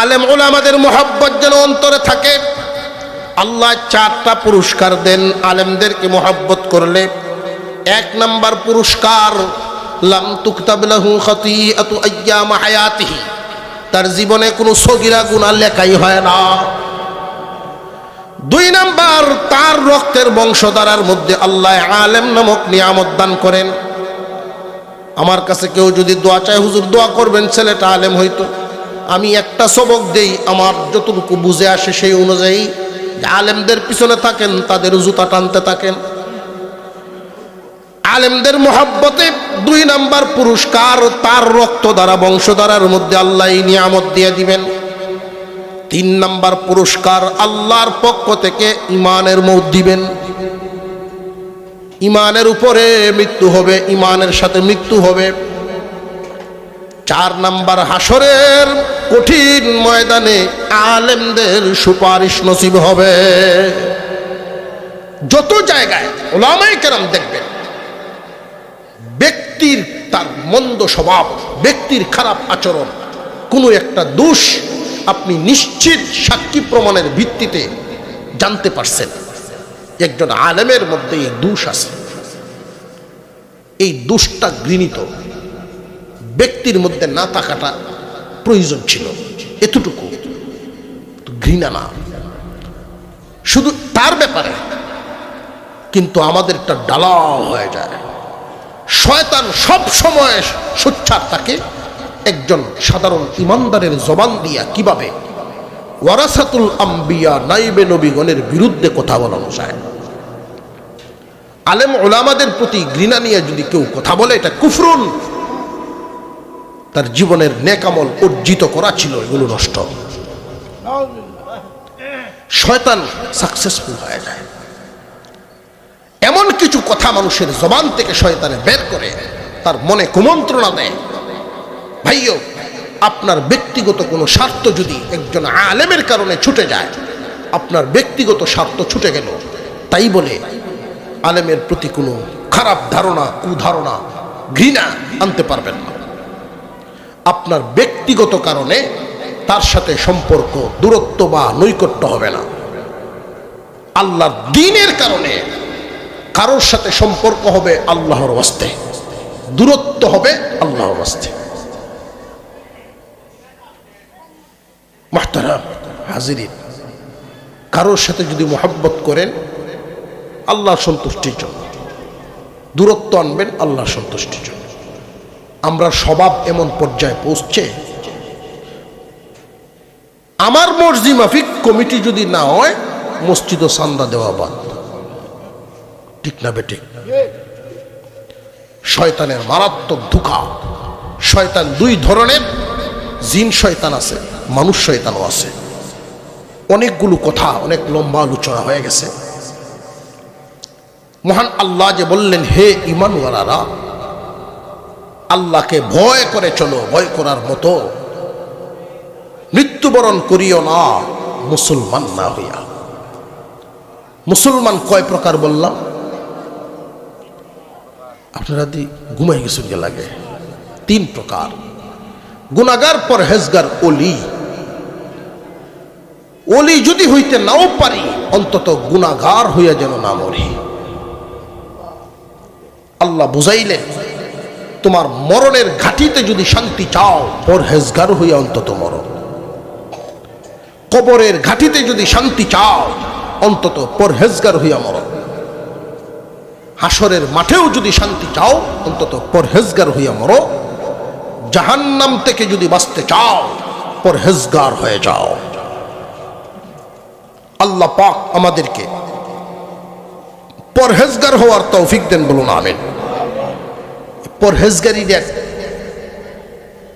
আলেম উলামাদের মোহব্বত যেন অন্তরে থাকে। আল্লাহ 4টা পুরস্কার দেন আলেমদেরকে মোহব্বত করলে। 1 নাম্বার পুরস্কার, লাম তুকতাব লাহু খাতিআতু আইয়াম হায়াতিহি, তার জীবনে কোনো সগীরা গুনাহ লেখাই হয় না। 2 নাম্বার, তার রক্তের বংশধারার মধ্যে আল্লাহ আলেম নামক নিয়ামত দান করেন। আমার কাছে কেউ যদি দোয়া চায়, হুজুর দোয়া করবেন ছেলেটা আলেম হইতো, আমি একটা সবক দেই, আমার যতটুকু বুঝে আসে সেই অনুযায়ী। আলেমদের পিছনে থাকেন, তাদের জুতা টানতে থাকেন। আলেমদের মহব্বতে 2 নাম্বার পুরস্কার, তার রক্ত দ্বারা বংশধারার মধ্যে আল্লাহ নিয়ামত দিয়ে দিবেন। 3 নাম্বার পুরস্কার, আল্লাহর পক্ষ থেকে ইমানের মউত দিবেন। ইমানের উপরে মৃত্যু হবে, ইমানের সাথে মৃত্যু হবে। 4 নাম্বার, হাসরের কঠিন ময়দানে আলেমদের সুপারিশ নসিব হবে। যত জায়গায় উলামায়ে কেরাম দেখবেন, ব্যক্তির তার মন্দ স্বভাব, ব্যক্তির খারাপ আচরণ, কোনো একটা দোষ আপনি নিশ্চিত সাক্ষী প্রমাণের ভিত্তিতে জানতে পারছেন একজন আলেমের মধ্যে এই দোষ আছে। এই দোষটা ঘৃণিত, ব্যক্তির মধ্যে না থাকাটা প্রয়োজন ছিল, এতটুকু, ঘৃণা না শুধু তার ব্যাপারে। কিন্তু আমাদেরটা ডালা হয়ে যায়। শয়তান সব সময় সোচ্চার থাকে একজন সাধারণ ইমানদারের জবান দিয়া কিভাবে ওয়ারাসাতুল আম্বিয়া, নাইবে নবীগণের বিরুদ্ধে কথা বলানো যায়। আলেম উলামাদের প্রতি ঘৃণা নিয়ে যদি কেউ কথা বলে, এটা কুফরুন। তার জীবনের নেকামল অর্জিত করা ছিল, এগুলো নষ্ট। শয়তান সাকসেসফুল হয়ে যায়। এমন কিছু কথা মানুষের জবান থেকে শয়তানে বের করে তার মনে কুমন্ত্রণা দেয়। ভাইও, আপনার ব্যক্তিগত কোনো স্বার্থ যদি একজন আলেমের কারণে ছুটে যায়, আপনার ব্যক্তিগত স্বার্থ ছুটে গেল, তাই বলে আলেমের প্রতি কোনো খারাপ ধারণা, কুধারণা, ঘৃণা আনতে পারবেন না। আপনার ব্যক্তিগত কারণে তার সাথে সম্পর্ক দূরত্ব বা নৈকট্য হবে না। আল্লাহর দ্বীনের কারণে কারোর সাথে সম্পর্ক হবে আল্লাহর ওয়াস্তে, দূরত্ব হবে আল্লাহর ওয়াস্তে। মুহতারাম হাজিরিন, কারোর সাথে যদি মোহাব্বত করেন আল্লাহর সন্তুষ্টির জন্য, দূরত্ব আনবেন আল্লাহর সন্তুষ্টির জন্য। আমরা স্বভাব এমন পর্যায়ে পৌঁছছে, আমার মর্জি মাফিক কমিটি যদি না হয় মসজিদ ও চান্দা দেওয়া বাদ। ঠিক না বেঠিক? শয়তানের মারাত্মক ধোঁকা। শয়তান দুই ধরনের, জিন শয়তান আছে, মানুষ শয়তানও আছে। অনেকগুলো কথা, অনেক লম্বা আলোচনা হয়ে গেছে। মহান আল্লাহ যে বললেন, হে ঈমানওয়ালারা, আল্লাহকে ভয় করে চলো, ভয় করার মতো। মৃত্যুবরণ করিও না মুসলমান না হইয়া। মুসলমান কয় প্রকার বললাম? আপনারা ঘুমাই গেছেন গে লাগে? 3 প্রকার। গুনাহগার, পরহেজগার, ওলি। ওলি যদি হইতে নাও পারি, অন্তত গুনাহগার হইয়া যেন না মরি। আল্লাহ বুঝাইলেন, তোমার মরণের ঘাটিতে যদি শান্তি চাও, পরহেজগার হইয়া অন্তত মরো। কবরের ঘাটিতে যদি শান্তি চাও, অন্তত পরহেজগার হইয়া মরো। হাসরের মাঠেও যদি শান্তি চাও, অন্তত পরহেজগার হইয়া মরো। জাহান্নাম থেকে যদি বাঁচতে চাও, পরহেজগার হয়ে যাও। আল্লাহ পাক আমাদেরকে পরহেজগার হওয়ার তৌফিক দেন, বলুন আমিন। পরহেজগারির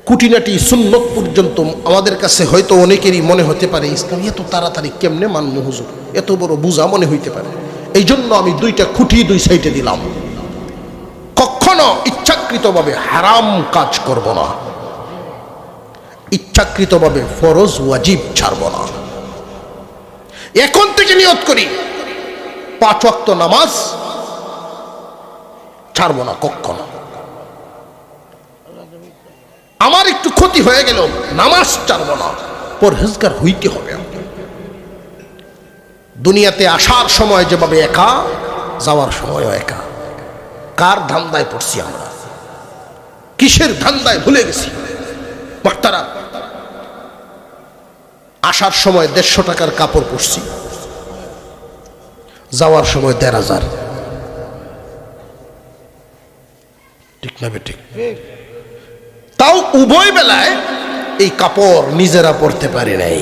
কুটিনাটি সুন্নত পর্যন্ত আমাদের কাছে হয়তো অনেকেরই মনে হতে পারে, ইসলাম এত তাড়াতাড়ি কেমনে মানব হুজুর, এত বড় বুঝা মনে হইতে পারে। এই জন্য আমি 2টা খুঁটি 2 সাইডে দিলাম। কখনো ইচ্ছাকৃতভাবে হারাম কাজ করব না, ইচ্ছাকৃতভাবে ফরজ ওয়াজিব ছাড়ব না। এখন থেকে নিয়ত করি, 5 ওয়াক্ত নামাজ ছাড়ব না কখনো। আমার একটু ক্ষতি হয়ে গেল, নামাজ ছাড়ব না, পরহেজগার হইতে হবে। দুনিয়াতে আসার সময় যেভাবে একা, যাওয়ার সময়ও একা। কার ধান্দায় পড়ছি আমরা? কিসের ধান্দায় ভুলে গেছি? মাস্টারা, আসার সময় 150 টাকার কাপড় পরছি, যাওয়ার সময় 1500। ঠিক না বেঠিক? তাও উভয় বেলায় এই কাপড় নিজেরা পরতে পারি নাই।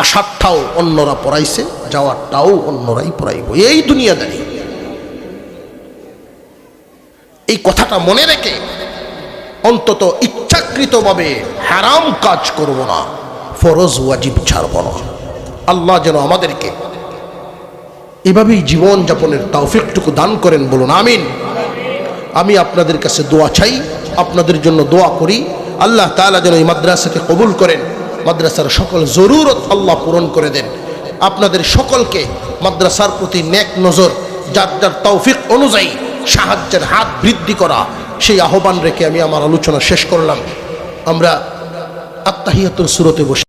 আসারটাও অন্যরা পরাইছে, যাওয়ারটাও অন্যরাই পরাইব। এই দুনিয়াদারি। এই কথাটা মনে রেখে অন্তত ইচ্ছাকৃতভাবে হারাম কাজ করব না, ফরজ ওয়াজিব ছাড়ব না। আল্লাহ যেন আমাদেরকে এভাবেই জীবন যাপনের তৌফিকটুকু দান করেন, বলুন আমিন। আমি আপনাদের কাছে দোয়া চাই, আপনাদের জন্য দোয়া করি। আল্লাহ তাআলা যেন এই মাদ্রাসাকে কবুল করেন, মাদ্রাসার সকল জরুরত আল্লাহ পূরণ করে দেন। আপনাদের সকলকে মাদ্রাসার প্রতি নেক নজর, যার যার তৌফিক অনুযায়ী সাহায্যের হাত বৃদ্ধি করা, সেই আহ্বান রেখে আমি আমার আলোচনা শেষ করলাম। আমরা আত্তাহিয়াতুল সূরাতে বসে